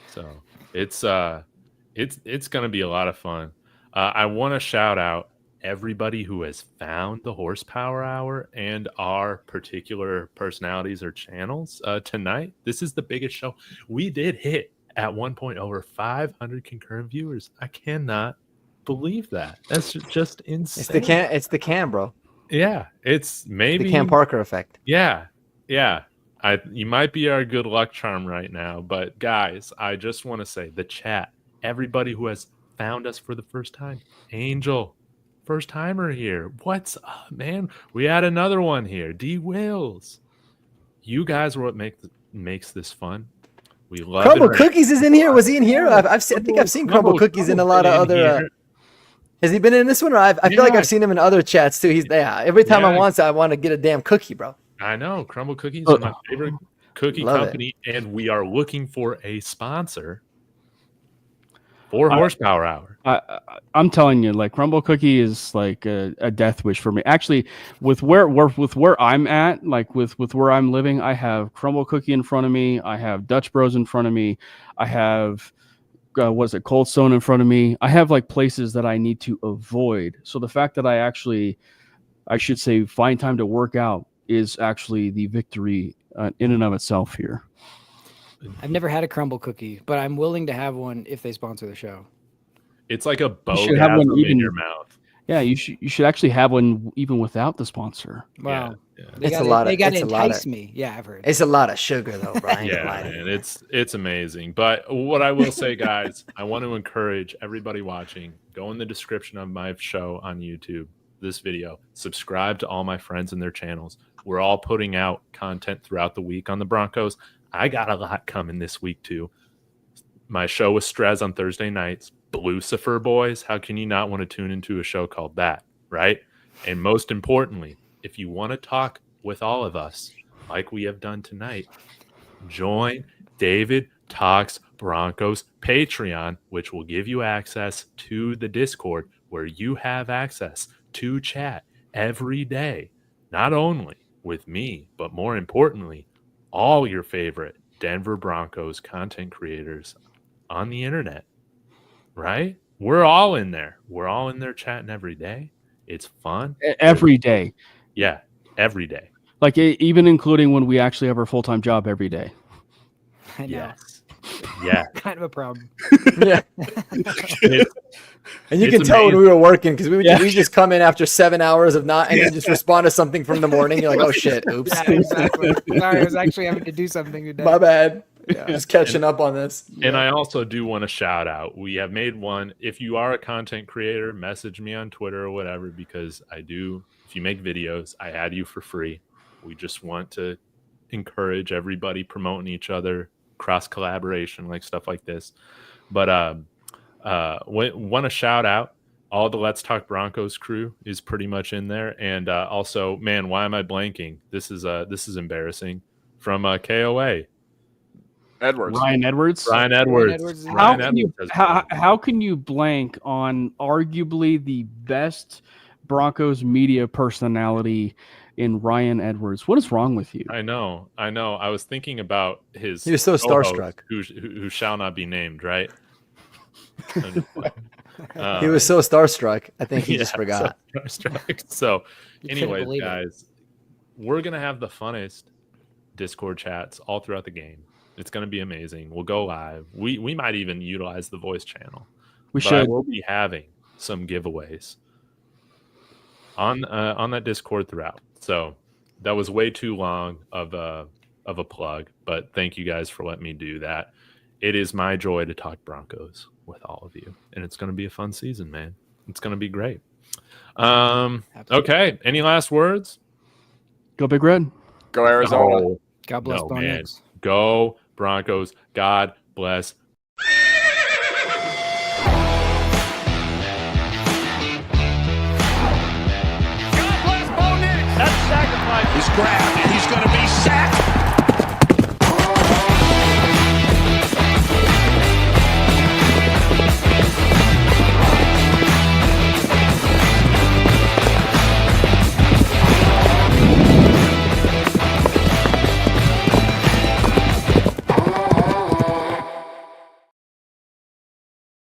So it's going to be a lot of fun. I want to shout out everybody who has found the Horsepower Hour and our particular personalities or channels tonight. This is the biggest show. We did hit at one point over 500 concurrent viewers. I cannot believe that. That's just insane. It's the Cam, bro. Yeah, it's maybe the Cam Parker effect. Yeah. You might be our good luck charm right now, but guys, I just want to say the chat, everybody who has found us for the first time, Angel, first timer here. What's up, man? We had another one here, D Wills. You guys are what makes this fun. We love Crumble Cookies is in here. Was he in here? I think I've seen Crumble Cookies in a lot of other. Has he been in this one? Or I feel like I've seen him in other chats too. He's there every time I want to get a damn cookie, bro. I know Crumble Cookies are my favorite cookie company, and we are looking for a sponsor for Horsepower Hour. I'm telling you, like Crumble Cookie is like a death wish for me. Actually, with where I'm at, like with where I'm living, I have Crumble Cookie in front of me. I have Dutch Bros in front of me. I have Cold Stone in front of me. I have like places that I need to avoid. So the fact that I should say find time to work out is actually the victory in and of itself here. I've never had a Crumble Cookie, but I'm willing to have one if they sponsor the show. It's like a bogasm in your mouth. Yeah, you should actually have one even without the sponsor. Wow. Yeah. They It's a gotta- lot of- They got to it's a lot of- entice me. Yeah, I've heard. It's a lot of sugar though, Brian. Yeah, man, it's amazing. But what I will say, guys, I want to encourage everybody watching. Go in the description of my show on YouTube, this video. Subscribe to all my friends and their channels. We're all putting out content throughout the week on the Broncos. I got a lot coming this week too. My show with Strez on Thursday nights. Lucifer Boys. How can you not want to tune into a show called that, right? And most importantly, if you want to talk with all of us, like we have done tonight, join David Talks Broncos Patreon, which will give you access to the Discord, where you have access to chat every day, not only with me, but more importantly, all your favorite Denver Broncos content creators on the internet, right? We're all in there. We're all in there chatting every day. It's fun. Every day. Yeah, every day. Like even including when we actually have our full-time job every day. I know. Yes. Yeah. Kind of a problem. Yeah. It's- And you It's can tell when amazing. we were working because we would Yeah. we just come in after 7 hours of not and then just respond to something from the morning. You're like, oh shit, oops, Yeah, exactly. Sorry, I was actually having to do something today. my bad. Yeah, just catching up on this. And I also do want to shout out. We have made one. If you are a content creator, message me on Twitter or whatever, because I do. If you make videos, I add you for free. We just want to encourage everybody promoting each other, cross collaboration, like stuff like this. But want to shout out all the Let's Talk Broncos crew is pretty much in there, and also, man, why am I blanking? This is embarrassing. From KOA. Edwards. Ryan Edwards. Ryan Edwards. Edwards is in How Ryan can you Edwards has been- how can you blank on arguably the best Broncos media personality in Ryan Edwards? What is wrong with you? I know. I was thinking about his. He was so co-host, starstruck. who shall not be named, right? He was so starstruck. I think he just yeah, forgot. So, starstruck. So You couldn't anyways, believe it. guys, we're gonna have the funnest Discord chats all throughout the game. It's gonna be amazing. We'll go live. We might even utilize the voice channel. We But I should. will be having some giveaways on that Discord throughout. So that was way too long of a plug, but thank you guys for letting me do that. It is my joy to talk Broncos with all of you, and it's going to be a fun season, man. It's going to be great. Okay, any last words? Go Big Red. Go Arizona. No, God bless no, Bo man. Nix. Go Broncos. God bless. God bless Bo Nix. That sacrifice is grabbed.